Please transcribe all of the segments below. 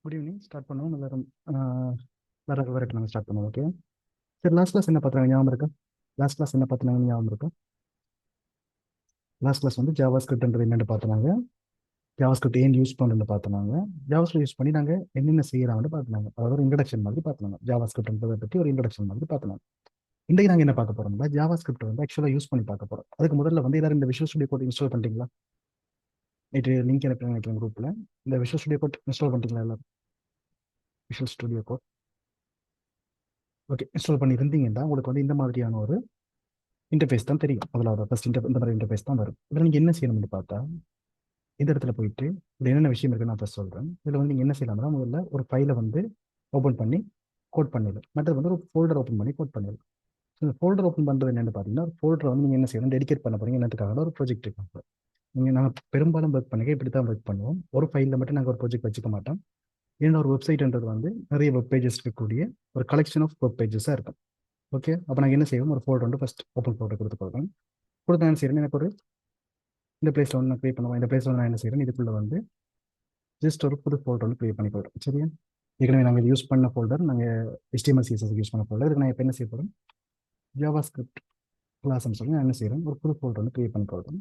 Good evening. Start பண்ணுவோம். எல்லாரும் வர வரைக்கும் நாங்கள் ஸ்டார்ட் பண்ணுவோம். ஓகே. சரி, லாஸ்ட் கிளாஸ் என்ன பார்த்தாங்க ஞாபகம் இருக்கா? லாஸ்ட் கிளாஸ் என்ன பார்த்தாங்க ஞாபகம் இருக்கா? லாஸ்ட் கிளாஸ் வந்து ஜாவா ஸ்கிரிப்ட்ன்றது என்னென்னு பார்த்தாங்க. ஜாவா ஸ்கிரிப்ட் ஏன் யூஸ் பண்ணுறது பார்த்தாங்க. ஜாவா ஸ்கிரிப்ட் யூஸ் பண்ணி நாங்கள் என்னென்ன செய்யலாம்னு பார்த்தாங்க. அதாவது ஒரு இன்ட்ரடக்ஷன் மாதிரி பார்த்தாங்க. ஜாவா ஸ்கிரிப்ட்ன்றதை பற்றி ஒரு இன்ட்ரடக்ஷன் மாதிரி பார்த்தாங்க. இன்றைக்கு நாங்கள் என்ன பார்க்க போகிறோம்னா, ஜாவா ஸ்கிரிப்ட் வந்து ஆக்சுவலாக யூஸ் பண்ணி பார்க்க போகிறோம். அதுக்கு முதல்ல வந்து எல்லாரும் இந்த விஷுவல் ஸ்டுடியோ கோட் இன்ஸ்டால் பண்ணிட்டீங்களா? நேற்று லிங்க் எனக்கு நினைக்கிறேன் குரூப்பில். இந்த விஷுவல் ஸ்டுடியோ கோட் இன்ஸ்டால் பண்ணிட்டீங்களா எல்லாரும்? Visual studio code okay install பண்ணியிருந்தீங்கன்னா உங்களுக்கு வந்து இந்த மாதிரியான ஒரு இன்டர்ஃபேஸ் தான் தெரியும். முதலாவது ஃபர்ஸ்ட் இந்த மாதிரி இன்டர்ஃபேஸ் தான் வரும். இதில் நீங்கள் என்ன செய்யணும்னு பார்த்தா, இந்த இடத்துல போயிட்டு இதில் என்னென்ன விஷயம் இருக்குன்னு நான் ஃபர்ஸ்ட் சொல்கிறேன். இதில் வந்து நீங்கள் என்ன செய்யலாம்னா, முதல்ல ஒரு ஃபைலை வந்து ஓப்பன் பண்ணி கோட் பண்ணிடலாம். மற்றது வந்து ஒரு ஃபோல்டர் ஓப்பன் பண்ணி கோட் பண்ணிடலாம். ஸோ இந்த ஃபோல்டர் ஓப்பன் பண்ணுறது என்னென்னு பார்த்தீங்கன்னா, ஒரு ஃபோல்டரை வந்து நீங்கள் என்ன செய்யணும், டெடிகேட் பண்ண போகிறீங்க. என்னத்துக்காக ஒரு ப்ராஜெக்ட் இருக்காங்க. நீங்கள் நாங்கள் பெரும்பாலும் ஒர்க் பண்ணுங்க இப்படி தான் ஒர்க் பண்ணுவோம். ஒரு ஃபைலில் மட்டும் நாங்கள் ஒரு ப்ராஜெக்ட் வச்சுக்க மாட்டோம். ஏன்னா ஒரு வெப்சைட்ன்றது வந்து நிறைய வெப் பேஜஸ் இருக்கக்கூடிய ஒரு கலெக்ஷன் ஆஃப் வெப் பேஜஸாக இருக்கும். ஓகே. அப்போ நாங்கள் என்ன செய்வோம், ஒரு ஃபோல்டர் வந்து ஃபஸ்ட் ஓப்பன் ஃபோல்டர் கொடுத்துருக்கோம். கொடுத்து நான் செய்கிறேன், எனக்கு ஒரு இந்த பிளேஸில் வந்து நான் க்ரியேட் பண்ணுவேன். இந்த பிளேஸில் நான் என்ன செய்கிறேன், இதுக்குள்ளே வந்து ஜஸ்ட் ஒரு புது ஃபோல்டர் வந்து க்ரியேட் பண்ணி போயிடும். சரியா? ஏற்கனவே நாங்கள் யூஸ் பண்ண ஃபோல்டர், நாங்கள் HTML CSS யூஸ் பண்ண ஃபோல்டர். இதுக்கு நான் இப்போ என்ன செய்ய போகிறேன், ஜாவா ஸ்கிரிப்ட் கிளாஸ்ன்னு சொல்லி நான் என்ன செய்கிறேன், ஒரு புது ஃபோல்டர் வந்து க்ரியேட் பண்ணி போகிறேன்.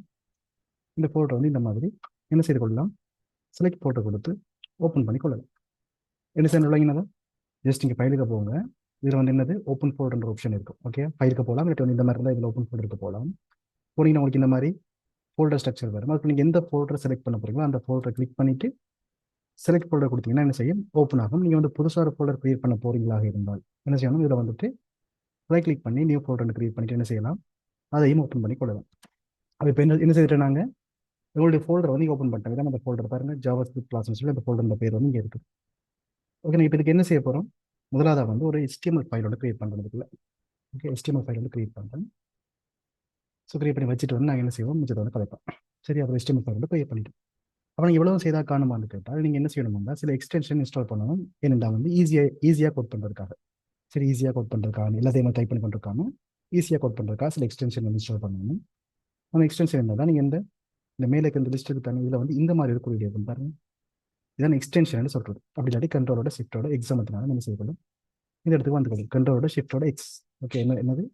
இந்த ஃபோல்டர் வந்து இந்த மாதிரி என்ன செய்து கொள்ளலாம், செலக்ட் ஃபோட்டோ கொடுத்து ஓப்பன் பண்ணி கொள்ளலாம். என்ன செய்யணும் இல்லைங்கன்னா, ஜஸ்ட் இங்கே ஃபைலுக்கு போங்க. இதில் வந்து என்னது ஓப்பன் ஃபோல்டர்ன்ற ஆப்ஷன் இருக்கும். ஓகே, ஃபைலுக்கு போகலாம். இல்லை வந்து இந்த மாதிரி இருந்தால் இதில் ஓப்பன் ஃபோல்டருக்கு போகலாம். போனீங்கன்னா உங்களுக்கு இந்த மாதிரி ஃபோல்டர் ஸ்ட்ரக்சர் வரும். அதுக்கு நீங்கள் எந்த ஃபோல்டர் செலக்ட் பண்ண போகிறீங்களோ அந்த ஃபோல்டரை கிளிக் பண்ணிவிட்டு செலக்ட் ஃபோல்டர் கொடுத்தீங்கன்னா என்ன செய்யும், ஓப்பன் ஆகும். நீங்கள் வந்து புதுசாக ஒரு ஃபோல்டர் கிரியேட் பண்ண போகிறீங்களாக இருந்தால் என்ன செய்யணும், இதில் வந்துட்டு ரைட் கிளிக் பண்ணி நியூ ஃபோல்டர் கிரியேட் பண்ணிட்டு என்ன செய்யலாம், அதையும் ஓப்பன் பண்ணி கொள்ளலாம். அது இப்போ என்ன செய்துட்டு நாங்கள் உங்களுடைய ஃபோல்டர் வந்து ஓப்பன் பண்ணிட்டாங்க. இதான் அந்த ஃபோல்டர் பாருங்கள், ஜாவா ஸ்கிரிப்ட் கிளாஸ்னு சொல்லி அந்த ஃபோல்டர் பேர் வந்து இங்கே இருக்குது. ஓகே, நான் இப்போ இதுக்கு என்ன செய்ய போகிறோம், முதலாவது வந்து ஒரு HTML ஃபைல் வந்து கிரியேட் பண்ணுறதுக்குள்ள. ஓகே, HTML ஃபைல் வந்து கிரியேட் பண்ணுறேன். ஸோ கிரியேட் பண்ணி வச்சுட்டு வந்து நாங்கள் என்ன செய்வோம், மிச்சத்தை வந்து கலைப்போம். சரி, அப்புறம் HTML ஃபைல் வந்து கிரியேட் பண்ணிட்டு அப்போ நீங்கள் எவ்வளோ செய்தால் காணுமான்னு கேட்டால் நீங்கள் என்ன செய்யணும்னா, சில எக்ஸ்டென்ஷன் இன்ஸ்டால் பண்ணணும். ஏனென்றா வந்து ஈஸியாக கோட் பண்ணுறதுக்காக. சரி, ஈஸியாக கோட் பண்ணுறதுக்காக எல்லாத்தையும் டைப் பண்ணி பண்ணுறதுக்காக ஈஸியாக கோட் பண்ணுறதுக்காக சில எக்ஸ்டென்ஷன் இன்ஸ்டால் பண்ணணும். அந்த எக்ஸ்டென்ஷன் என்ன தான், நீங்கள் இந்த மேலே இந்த லிஸ்ட்டுக்கு தனி இதில் வந்து இந்த மாதிரி இருக்கக்கூடிய இருக்கும் பாருங்க, இதான் எக்ஸ்டென்ஷன் சொல்கிறது. அப்படி இல்லாட்டி கண்ட்ரோலோட ஷிஃப்டோட எக்ஸாமத்தினால என்ன செய்யப்படும், இந்த இடத்துக்கு வந்து கண்ட்ரோலோட ஷிஃப்டோட எக்ஸ். ஓகே, என்னது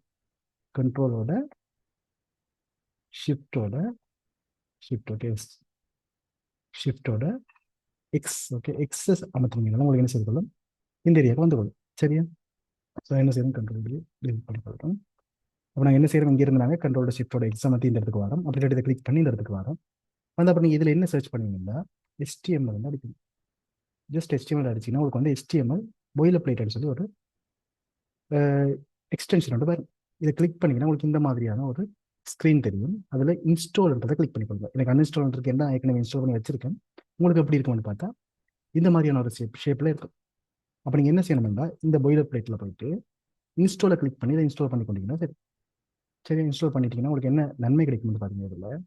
கண்ட்ரோலோட ஷிஃப்டோட ஓகே ஷிஃப்டோட எக்ஸ். ஓகே, எக்ஸஸ் அமர்த்தினீங்கன்னா உங்களுக்கு என்ன செய்து கொள்ளும், இந்த ஏரியாவுக்கு வந்து கொள்ளும். சரியா? ஸோ என்ன செய்யணும், கண்ட்ரோல் டெலிட் பண்ணி கொள்கிறோம். அப்போ நாங்கள் என்ன செய்யறோம், இங்கே இருந்தாங்க கண்ட்ரோலோட ஷிஃப்டோட எக்ஸ் அமர்த்தி இந்த இடத்துக்கு வரோம். அப்படி இதை கிளிக் பண்ணி இந்த இடத்துக்கு வரோம். வந்து அப்புறம் நீங்கள் இதில் என்ன சர்ச் பண்ணீங்கன்னா HTML வந்து அடிக்கணும். ஜஸ்ட் HTML அடிச்சிங்கன்னா உங்களுக்கு வந்து HTML பாயிலர் பிளேட்னு சொல்லி ஒரு எக்ஸ்டென்ஷன் வந்து பாருங்க. இதை கிளிக் பண்ணிங்கன்னா உங்களுக்கு இந்த மாதிரியான ஒரு ஸ்க்ரீன் தெரியும். அதில் இன்ஸ்டால்ன்றதை கிளிக் பண்ணி கொடுங்க. எனக்கு அன்இன்ஸ்டால் பண்ணுறதுக்கு என்ன ஏற்கனவே இன்ஸ்டால் பண்ணி வச்சிருக்கேன். உங்களுக்கு எப்படி இருக்கும்னு பார்த்தா இந்த மாதிரியான ஒரு ஷேப்பில் இருக்கும். அப்போ நீங்கள் என்ன செய்யணும்னா, இந்த பாயிலர் பிளேட்டில் போயிட்டு இன்ஸ்டாலை கிளிக் பண்ணி இதை இன்ஸ்டால் பண்ணி கொண்டீங்கன்னா சரி. சரி, இன்ஸ்டால் பண்ணிட்டீங்கன்னா உங்களுக்கு என்ன நன்மை கிடைக்கும்னு பாருங்க. இதில்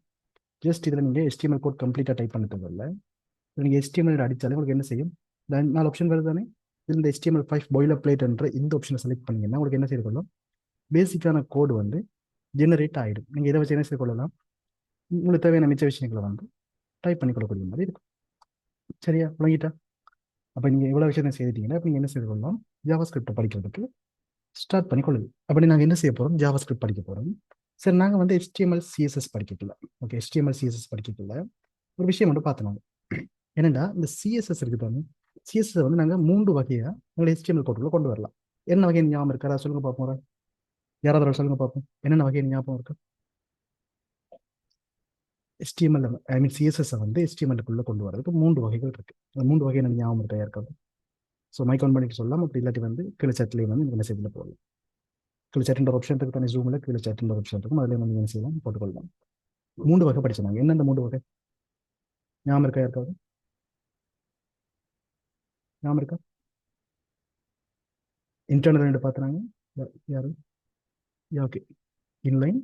ஜஸ்ட் இதில் நீங்கள் HTML கோட் கம்ப்ளீட்டாக டைப் பண்ண தேவையில்லை. நீங்கள் HTML அடித்தாலே உங்களுக்கு என்ன செய்யும், 4 ஆப்ஷன் வருது தானே. இந்த HTML5 பாயிலர் பிளேட் என்ற இந்த ஆப்ஷனை செலக்ட் பண்ணீங்கன்னா உங்களுக்கு என்ன செய்து கொள்ளும், பேசிக்கான கோடு வந்து ஜெனரேட் ஆகிடும். நீங்கள் இதை வச்சு என்ன செய்து கொள்ளலாம், உங்களுக்கு தேவையான மிச்ச விஷயங்களை வந்து டைப் பண்ணி கொள்ளக்கூடிய மாதிரி இருக்கும். சரியா, விளங்கிட்டா? அப்போ நீங்கள் இவ்வளோ விஷயத்தை செய்துட்டீங்கன்னா இப்போ நீங்கள் என்ன செய்து கொள்ளலாம், ஜாவா ஸ்கிரிப்டை படிக்கிறதுக்கு ஸ்டார்ட் பண்ணி கொள்ளுது. அப்படி நாங்கள் என்ன செய்ய போகிறோம், ஜாவா ஸ்கிரிப்ட் படிக்க போகிறோம். சரி, நாங்கள் வந்து HTML CSS படிக்கல. ஓகே, HTML CSS படிக்கல. ஒரு விஷயம் மட்டும் பார்த்தோம். என்னென்னா இந்த CSS இருக்குது தானே, CSS வந்து நாங்கள் 3 வகையாக எங்களை HTML கோட்டுக்குள்ள கொண்டு வரலாம். என்ன வகை ஞாபகம் இருக்கா, அதை சொல்லுங்க பார்ப்போம். யாராவது சொல்லுங்க பார்ப்போம், என்னென்ன வகை ஞாபகம் இருக்கு? HTML ஐ மீன் CSS வந்து HTML-க்குள்ள கொண்டு வரதுக்கு 3 வகைகள் இருக்கு. அந்த 3 வகை எனக்கு ஞாபகம் இருக்கா யாருக்காவது? ஸோ மைக் ஆன் பண்ணிட்டு சொல்லலாம். அப்படி இல்லாட்டி வந்து கீழே சேட்லேயே வந்து நீங்கள் மெசேஜில் போடலாம். கீழே சேட்டுன்ற ஆப்ஷன் இருக்கு தானே, ஜூமில் கீழே சேட்டுன்ற ஆப்ஷன் இருக்கும். அதில் வந்து என்ன செய்யலாம், போட்டுக்கொள்ளலாம். 3 வகை படிச்சாங்க. என்னென்ன 3 வகை ஞாபகம் இருக்கா யாருக்காவது? ஞாபகம் இருக்கா? இன்டர்னல் ரெண்டு பார்த்துறாங்க யாரு? Okay, inline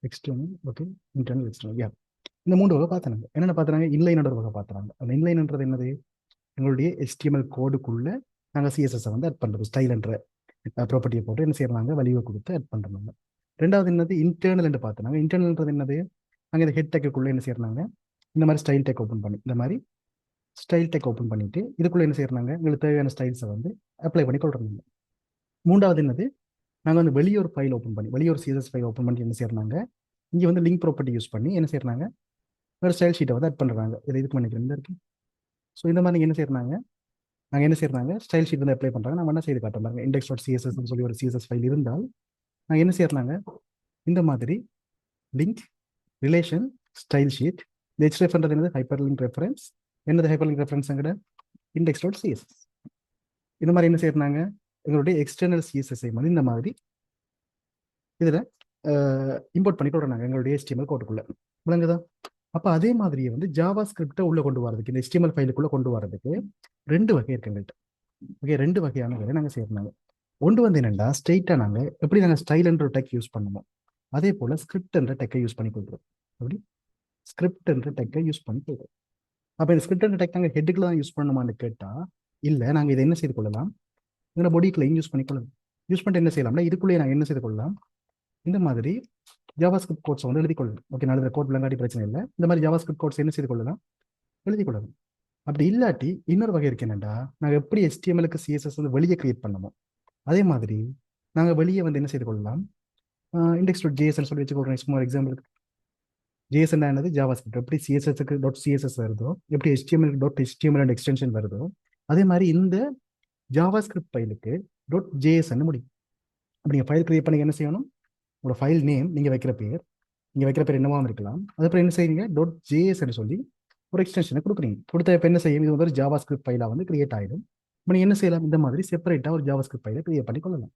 external. Okay, internal external. Yeah, இந்த 3 வகை பார்த்தாங்க. என்னென்ன பார்த்துறாங்க, இன்லைனோட வகை பார்த்துறாங்க. அந்த இன்லைன்ன்றது என்னது, எங்களுடைய HTML கோடுக்குள்ள நாங்கள் CSS வந்து ஆட் பண்ணுறது, ஸ்டைல்ன்ற ப்ராப்பர்ட்டியை போட்டு என்ன செய்யறாங்க, வலிவை கொடுத்து ஆட் பண்ணுறாங்க. ரெண்டாவது என்னது, இன்டர்னல் என்று பார்த்துனாங்க. இன்டர்னல்ன்றது என்னது, நாங்கள் இந்த ஹெட் டேக்குள்ளே என்ன செய்யறாங்க, இந்த மாதிரி ஸ்டைல் டேக் ஓப்பன் பண்ணி இந்த மாதிரி ஸ்டைல் டெக் ஓப்பன் பண்ணிட்டு இதுக்குள்ள என்ன செய்யறாங்க, உங்களுக்கு தேவையான ஸ்டைல்ஸை வந்து அப்ளை பண்ணி கொள்றாங்க. மூன்றாவது என்னது, நாங்கள் வந்து வெளியூர் ஃபைல் ஓப்பன் பண்ணி, வெளியூர் சிஎஸ்எஸ் ஃபைல் ஓப்பன் பண்ணி என்ன செய்யறாங்க, இங்கே வந்து லிங்க் ப்ராப்பர்ட்டி யூஸ் பண்ணி என்ன செய்யறாங்க, ஒரு ஸ்டைல் ஷீட்டை வந்து ஆட் பண்ணுறாங்க. இதை இதுக்கு பண்ணிக்கிறேன் இருக்கு. ஸோ இந்த மாதிரி என்ன செய்யறாங்க, நாங்கள் என்ன செய்யறாங்க, ஸ்டைல் ஷீட் வந்து அப்ளை பண்ணுறாங்க. நம்ம என்ன செய்து காட்டுறாங்க, இண்டெக்ஸ் டாட் சிஎஸ்எஸ் சொல்லி ஒரு சிஎஸ்எஸ் ஃபைல் இருந்தால் நாங்கள் என்ன செய்யறாங்க, இந்த மாதிரி லிங்க் ரிலேஷன் ஸ்டைல் ஷீட். இந்த ஹெச்ரெஃப்ன்றது என்னது, ஹைப்பர் லிங்க் ரெஃபரன்ஸ். என்னது ஹைப்பர் லிங்க் ரெஃபரன்ஸ் எங்கட இண்டெக்ஸ் டாட் சிஎஸ்எஸ். இந்த மாதிரி என்ன செய்யறாங்க, எங்களுடைய எக்ஸ்டர்னல் சிஎஸ்எஸ்ஐ வந்து இந்த மாதிரி இதில் இம்போர்ட் பண்ணி கொடுறாங்க எங்களுடைய HTML கோட்டுக்குள்ள. விளங்குதா? அப்போ அதே மாதிரியே வந்து ஜாவா ஸ்கிரிப்டை உள்ள கொண்டு வரதுக்கு, இந்த HTML ஃபைலுக்குள்ள கொண்டு வரதுக்கு ரெண்டு வகை இருக்கு எங்கள்கிட்ட. ஓகே, ரெண்டு வகையான வேலை நாங்கள் செய்யறாங்க. ஒன்று வந்து என்னென்னா, ஸ்ட்ரெயிட்டாக நாங்கள் எப்படி நாங்கள் ஸ்டைல் என்ற டெக் யூஸ் பண்ணுமோ அதே போல் ஸ்கிரிப்ட் என்ற டெக்கை யூஸ் பண்ணி கொடுக்குறோம். எப்படி ஸ்கிரிப்ட் என்ற டெக்கை யூஸ் பண்ணி கொடுக்குறோம். அப்போ இந்த ஸ்கிரிப்ட் என்ற டெக் நாங்கள் ஹெட்டுக்குள்ள தான் யூஸ் பண்ணணுமான்னு கேட்டால் இல்லை, நாங்கள் இதை என்ன செய்து கொள்ளலாம், எங்களை பொடிக்குள்ளையும் யூஸ் பண்ணிக்கொள்ளலாம். யூஸ் பண்ணிட்டு என்ன செய்யலாம்னா, இதுக்குள்ளேயே நாங்கள் என்ன செய்து கொள்ளலாம், இந்த மாதிரி ஜாவாஸ்கிரிப்ட் கோட்ஸ் வந்து எழுதி கொள்ளலாம். ஓகே, நாலு கோட் விளங்காட்டி பிரச்சனை இல்லை. இந்த மாதிரி ஜாவாஸ்கிரிப்ட் கோட்ஸ் என்ன செய்து கொள்ளலாம், எழுதி கொள்ளலாம். அப்படி இல்லாட்டி இன்னொரு வகை இருக்கு என்னென்னா, நாங்கள் எப்படி HTMLக்கு CSS வந்து வெளியே கிரியேட் பண்ணமோ அதே மாதிரி நாங்கள் வெளியே வந்து என்ன செய்து கொள்ளலாம், இண்டெக்ஸ் டாட் ஜேஎஸ்ன்னு சொல்லி வச்சுக்கொள்றேன். சும்மா எக்ஸாம்பிளுக்கு ஜேஎஸ்என் என்னது ஜாவாஸ்கிரிப்ட் எப்படி சிஎஸ்எஸ்க்கு டாட் சிஎஸ்எஸ் வருதோ, எப்படி HTML dot HTML and extension வருதோ, அதே மாதிரி இந்த ஜாவாஸ்கிரிப்ட் ஃபைலுக்கு டாட் ஜேஎஸ்ன்னு முடியும். அப்படி நீங்கள் ஃபைல் கிரியேட் பண்ணி என்ன செய்யணும், உங்களோட ஃபைல் நேம் நீங்கள் வைக்கிற பேர் என்னவாகவும் இருக்கலாம். அதுக்கப்புறம் என்ன செய்யுங்க, டாட் ஜேஎஸ்ன்னு சொல்லி ஒரு எக்ஸ்டென்ஷனை கொடுக்குறீங்க. கொடுத்த இப்போ என்ன செய்யும், இது வந்து ஒரு ஜாவாஸ்கிரிப்ட் ஃபைலாக வந்து கிரியேட் ஆகிடும். இப்போ நீங்கள் என்ன செய்யலாம், இந்த மாதிரி செப்பரேட்டாக ஒரு ஜாவாஸ்கிரிப்ட் ஃபைலை கிரியேட் பண்ணி கொள்ளலாம்.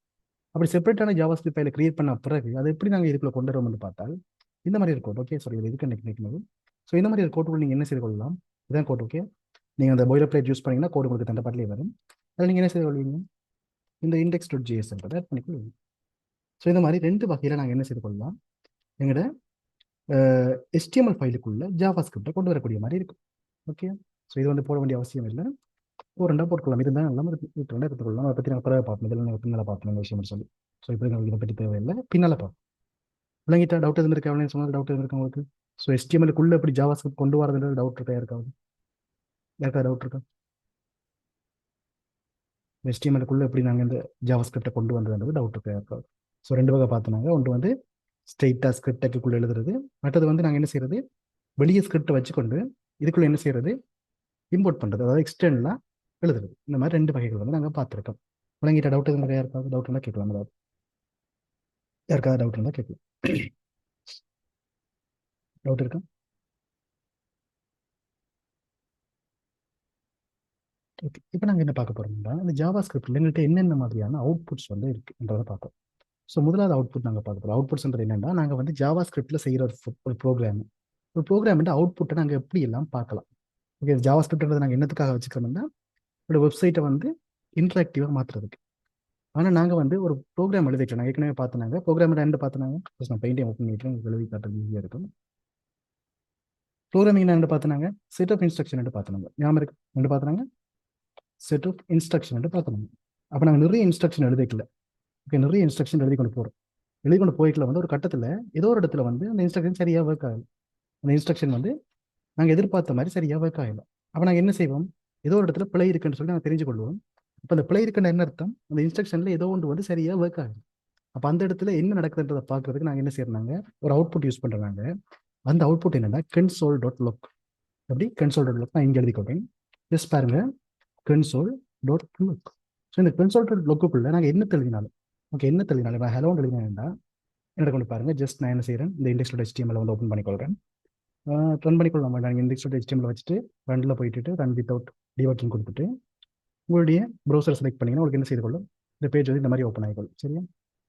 அப்படி செப்பரேட்டான ஜாவாஸ்கிரிப்ட் ஃபைலை கிரியேட் பண்ண பிறகு அதை எப்படி நாங்கள் இதுக்குள்ள கொண்டு வரோம்னு பார்த்தால் இந்த மாதிரி ஒரு கோட். ஓகே, சாரி, இதுக்கு நிற்கிறது. ஸோ இந்த மாதிரி ஒரு கோட்டுக்குள்ள நீங்கள் என்ன செய்து கொள்ளலாம், இதான் கோட். ஓகே, நீங்கள் அந்த பாய்லர் பிளேட் யூஸ் பண்ணிங்கன்னா கோடு உங்களுக்கு தந்த பாட்டிலே வரும். அதில் நீங்கள் என்ன செய்து கொள்வீங்க, இந்த இண்டெக்ஸ் டாட் ஜேஎஸ் ஆட் பண்ணிக்கொள்வீங்க. ஸோ இந்த மாதிரி ரெண்டு வகையில் நாங்கள் என்ன செய்து கொள்ளலாம், எங்களோட HTML ஃபைலுக்குள்ள ஜாவாஸ்கிரிப்டை கொண்டு வரக்கூடிய மாதிரி இருக்கும். ஓகே, ஸோ இது வந்து போட வேண்டிய அவசியம் இல்லை, ஒரு ரெண்டாக போட்டுக்கலாம். இதுதான் நல்லா ரெண்டாக எடுத்துக்கொள்ளலாம். அதை பற்றி நாங்கள் பிறகு பார்ப்போம். இதெல்லாம் நாங்கள் பின்னால் பார்ப்போம் இந்த விஷயம் சொல்லி. ஸோ இப்படி நாங்கள் இதை பற்றி தேவையில்லை, பின்னால் பார்ப்போம். விளங்கிட்டா? டவுட் எதுவும் இருக்கா, அவனே சொன்னால் டவுட் எதுவும் இருக்கா உங்களுக்கு? ஸோ HTMLக்குள்ளே எப்படி ஜாவாஸ்கிரிப்ட் கொண்டு வரதுன்றது டவுட் இருக்கா யாருக்காவது? யாருக்கா டவுட் இருக்கா? HTMLக்குள்ளே எப்படி நாங்கள் இந்த ஜாவாஸ்கிரிப்டை கொண்டு வந்ததுன்றது டவுட் இருக்கா யாருக்காவது? ஸோ ரெண்டு வகை பார்த்தோம்னாங்க. ஒன்று வந்து ஸ்ட்ரெயிட்டாக ஸ்கிரிப்டுக்குள்ளே எழுதுறது, மற்றது வந்து நாங்கள் என்ன செய்யறது, வெளியே ஸ்கிரிப்டை வச்சுக்கொண்டு இதுக்குள்ளே என்ன செய்யறது, இம்போர்ட் பண்ணுறது, அதாவது எக்ஸ்டர்னலாக எழுதுறது. இந்த மாதிரி ரெண்டு வகைகள் வந்து நாங்கள் பார்த்துருக்கோம். விளங்கிட்ட? டவுட் எதுவும் யாருக்காவது டவுட் இருந்தால் கேட்கலாம். அதாவது யாருக்காவது டவுட் இருந்தால் கேட்கலாம். டவுட் இருக்கா? ஓகே, இப்போ நாங்கள் என்ன பார்க்க போகிறோம்னா, இந்த ஜாவா ஸ்கிரிப்டில் எங்கள்கிட்ட என்னென்ன மாதிரியான அவுட்புட்ஸ் வந்து இருக்குன்றதை பார்ப்போம். ஸோ முதலாவது அவுட்புட் நாங்கள் பார்க்க போகிறோம். அவுட்புட்ஸ்ன்றது என்னென்னா, நாங்கள் வந்து ஜாவா ஸ்கிரிப்டில் செய்கிற ஒரு ப்ரோக்ராம் அவுட்புட்டை நாங்கள் எப்படி எல்லாம் பார்க்கலாம். ஓகே, ஜாவா ஸ்கிரிப்ட்ன்றது நாங்கள் என்னத்துக்காக வச்சுக்கிறோம்னா, ஒரு வெப்சைட்டை வந்து இன்ட்ராக்டிவாக மாற்றுறதுக்கு. ஆனால் நாங்கள் வந்து ஒரு ப்ரோக்ராம் எழுதிக்கலாம். நாங்கள் ஏற்கனவே பார்த்துனாங்க ப்ரோக்ராம் என்ன பார்த்துனாங்க, நான் பெயிண்டிங் ஓப்பன் பண்ணிட்டு எழுதி காட்டுறது ஈஸியாக இருக்கும். ப்ரோக்ராமிங் என்ன பார்த்துனாங்க, செட் ஆஃப் இன்ஸ்ட்ரக்ஷன் பார்த்துனாங்க. ஞாபகம் இருக்கு, ரெண்டு பார்த்துனாங்க, செட் ஆஃப் இன்ஸ்ட்ரக்ஷன் பார்த்துனாங்க. அப்போ நாங்கள் நிறைய இன்ஸ்ட்ரக்ஷன் எழுதிக்கல. ஓகே, நிறைய இன்ஸ்ட்ரக்ஷன் எழுதி கொண்டு போகிறோம். எழுதி கொண்டு போய்க்கல வந்து ஒரு கட்டத்தில் ஏதோ ஒரு இடத்துல வந்து அந்த இன்ஸ்ட்ரக்ஷன் சரியாக ஒர்க் ஆகலை. அந்த இன்ஸ்ட்ரக்ஷன் வந்து நாங்கள் எதிர்பார்த்த மாதிரி சரியாக ஒர்க் ஆகலை. அப்போ நாங்கள் என்ன செய்வோம், ஏதோ ஒரு இடத்துல பிழை இருக்குன்னு சொல்லி நாங்கள் தெரிஞ்சு கொள்வோம். இப்போ அந்த பிழை இருக்குன்னு என்ன அர்த்தம், அந்த இன்ஸ்ட்ரக்ஷனில் ஏதோ ஒன்று வந்து சரியாக ஒர்க் ஆகுது. அப்போ அந்த இடத்துல என்ன நடக்குதுன்றதை பார்க்கறதுக்கு நாங்கள் என்ன செய்யறாங்க, ஒரு அவுட்புட் யூஸ் பண்ணுறாங்க. அந்த அவுட்புட் என்னன்னா console.log. அப்படி console.log நான் இங்கே எழுதி கொடுப்பேன். ஜஸ்ட் பாருங்க, console.log. ஸோ இந்த console.logக்குள்ள நாங்கள் என்ன எழுதினாலும், ஓகே, என்ன எழுதினாலும் நான் ஹலோன்னு எழுதினா என்ன கொண்டு பாருங்க. ஜஸ்ட் நான் என்ன செய்கிறேன், இந்த index.html வந்து ஓப்பன் பண்ணிக்கொள்கிறேன். ரன் பண்ணிக்கொள்ளலாம். நாங்கள் index.html வச்சுட்டு ரன்னில் போயிட்டு ரன் வித்தவுட் டிவர்க்கிங் கொடுத்துட்டு உங்களுடைய ப்ரௌசர் செலக்ட் பண்ணிங்கன்னா உங்களுக்கு என்ன செய்து கொள்ளும், இந்த பேஜ் வந்து இந்த மாதிரி ஓப்பன் ஆகிக்கொள்ளும். சரியா?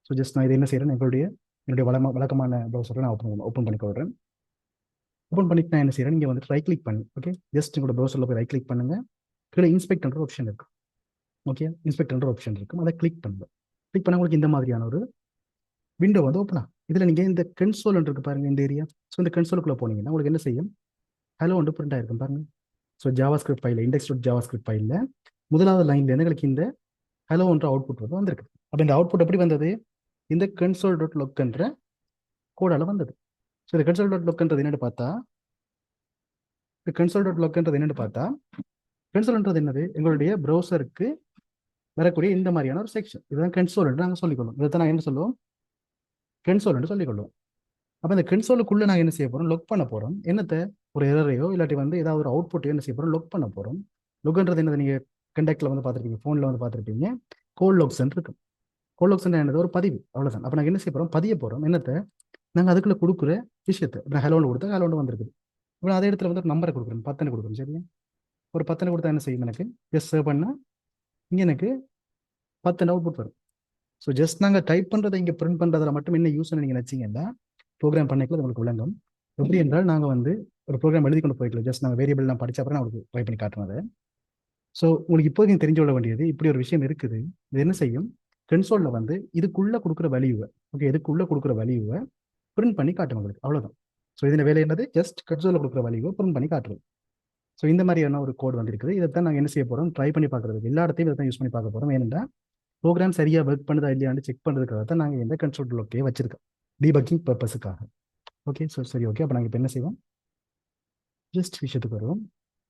ஸோ ஜஸ்ட் நான் இதை என்ன செய்கிறேன், என்னுடைய வழக்கமான ப்ரௌசரை நான் ஓப்பன் பண்ணிக்கொள்கிறேன். ஓப்பன் பண்ணிட்டு நான் என்ன செய்கிறேன், இங்கே வந்து ரைட் கிளிக் பண்ணி, ஓகே, ஜஸ்ட் உங்களோட ப்ரௌசரில் போய் ரைட் கிளிக் பண்ணுங்க. கீழே இன்ஸ்பெக்ட்ன்ற ஆப்ஷன் இருக்கும். ஓகே, இன்ஸ்பெக்ட்ன்ற ஆப்ஷன் இருக்கும், அதை கிளிக் பண்ணுங்க. கிளிக் பண்ண உங்களுக்கு இந்த மாதிரியான ஒரு விண்டோ வந்து ஓப்பன் ஆகும். இதில் நீங்கள் இந்த கன்சோல் இருக்கு பாருங்க, இந்த ஏரியா. ஸோ இந்த கன்சோலுக்குள்ள போனீங்கன்னா உங்களுக்கு என்ன செய்யும், ஹலோ வந்து பிரிண்ட் ஆயிருக்கும் பாருங்க. So Java script file, index.java script ஃபைலில் முதலாவது லைன்ல எங்களுக்கு இந்த ஹலோ என்ற அவுட்புட் வந்து வந்திருக்கு. அப்போ இந்த அவுட்புட் எப்படி வந்தது, இந்த console.log என்ற கோடால வந்தது. ஸோ இந்த console.log என்னன்னு பார்த்தா, இந்த console.log என்னன்னு பார்த்தா கன்சோல்ன்றது என்னது? எங்களுடைய ப்ரௌசருக்கு வரக்கூடிய இந்த மாதிரியான ஒரு செக்ஷன். இதுதான் கன்சோல் என்று நாங்கள் சொல்லிக்கொள்ளும். இதை நாங்கள் என்ன சொல்லுவோம்? கன்சோல் என்று சொல்லிக்கொள்ளுவோம். அப்போ இந்த கன்சோலுக்குள்ள நாங்கள் என்ன செய்ய போறோம்? லொக் பண்ண போறோம். என்னத்தை? ஒரு எரரையோ இல்லாட்டி வந்து ஏதாவது ஒரு அவுட்புட்டையோ என்ன செய்ய போறோம்? லொக் பண்ண போறோம். லொக்ன்றது என்னது? நீங்க கண்டக்ட்ல வந்து பார்த்துருப்பீங்க, ஃபோன்ல வந்து பார்த்துருப்பீங்க, கோல் லொக்ஸ் இருக்கும். கோல் லொக்ஸ் என்னது? ஒரு பதிவு, அவ்வளவுதான். அப்போ நாங்கள் என்ன செய்ய போறோம்? பதிய போறோம். என்னத்தை? நாங்கள் அதுக்குள்ள கொடுக்குற விஷயத்தை. இப்போ ஹலோன்னு கொடுத்தா ஹலோன்னு வந்திருக்குது. இப்போ அதே இடத்துல வந்து ஒரு நம்பரை கொடுக்குறேன், 10 கொடுக்குறேன். சரியா? ஒரு 10 கொடுத்தா என்ன செய்யும்? எனக்கு எஸ் சேவ் பண்ணா இங்கே எனக்கு 10 அவுட்புட் வரும். ஸோ ஜஸ்ட் நாங்கள் டைப் பண்ணுறதை இங்கே பிரிண்ட் பண்ணுறதுல மட்டும் என்ன யூஸ் நீங்கள் நினச்சிங்கன்னா ப்ரோக்ராம் பண்ணிக்கலாம், உங்களுக்கு விளங்கும். எப்படி என்றால் நாங்கள் வந்து ஒரு ப்ரோக்ராம் எழுதி கொண்டு போய்க்கலாம். ஜஸ்ட் நாங்கள் வேரியபிள்லாம் படிச்ச அப்புறம் நான் உங்களுக்கு ட்ரை பண்ணி காட்டுறது. ஸோ உங்களுக்கு இப்போதைக்கு தெரிஞ்சு கொள்ள வேண்டியது, இப்படி ஒரு விஷயம் இருக்குது. இது என்ன செய்யும்? கன்சோலில் வந்து இதுக்குள்ளே கொடுக்குற வேல்யூவை, ஓகே, இதுக்குள்ளே கொடுக்குற வேல்யூவை பிரிண்ட் பண்ணி காட்டும் உங்களுக்கு, அவ்வளோதான். ஸோ இதில் வேலை என்னது? ஜஸ்ட் கன்சோலில் கொடுக்குற வேல்யூவை பிரிண்ட் பண்ணி காட்டுறது. ஸோ இந்த மாதிரியான ஒரு கோட் வந்திருக்குது. இதை தான் நாங்கள் என்ன செய்ய போகிறோம்? ட்ரை பண்ணி பார்க்குறதுக்கு எல்லா இடத்தையும் இதை தான் யூஸ் பண்ணி பார்க்க போகிறோம். ஏன்னா ப்ரோக்ராம் சரியாக ஒர்க் பண்ணுதா இல்லையான்னு செக் பண்ணுறதுக்காக தான் நாங்கள் இந்த கன்சோல் லொக்கே வச்சிருக்கோம், டீபக்கிங் பர்பஸுக்காக. ஓகே, ஸோ சரி, ஓகே. அப்போ நாங்கள் இப்போ என்ன செய்வோம்? ஜஸ்ட் விஷயத்துக்கு வருவோம்.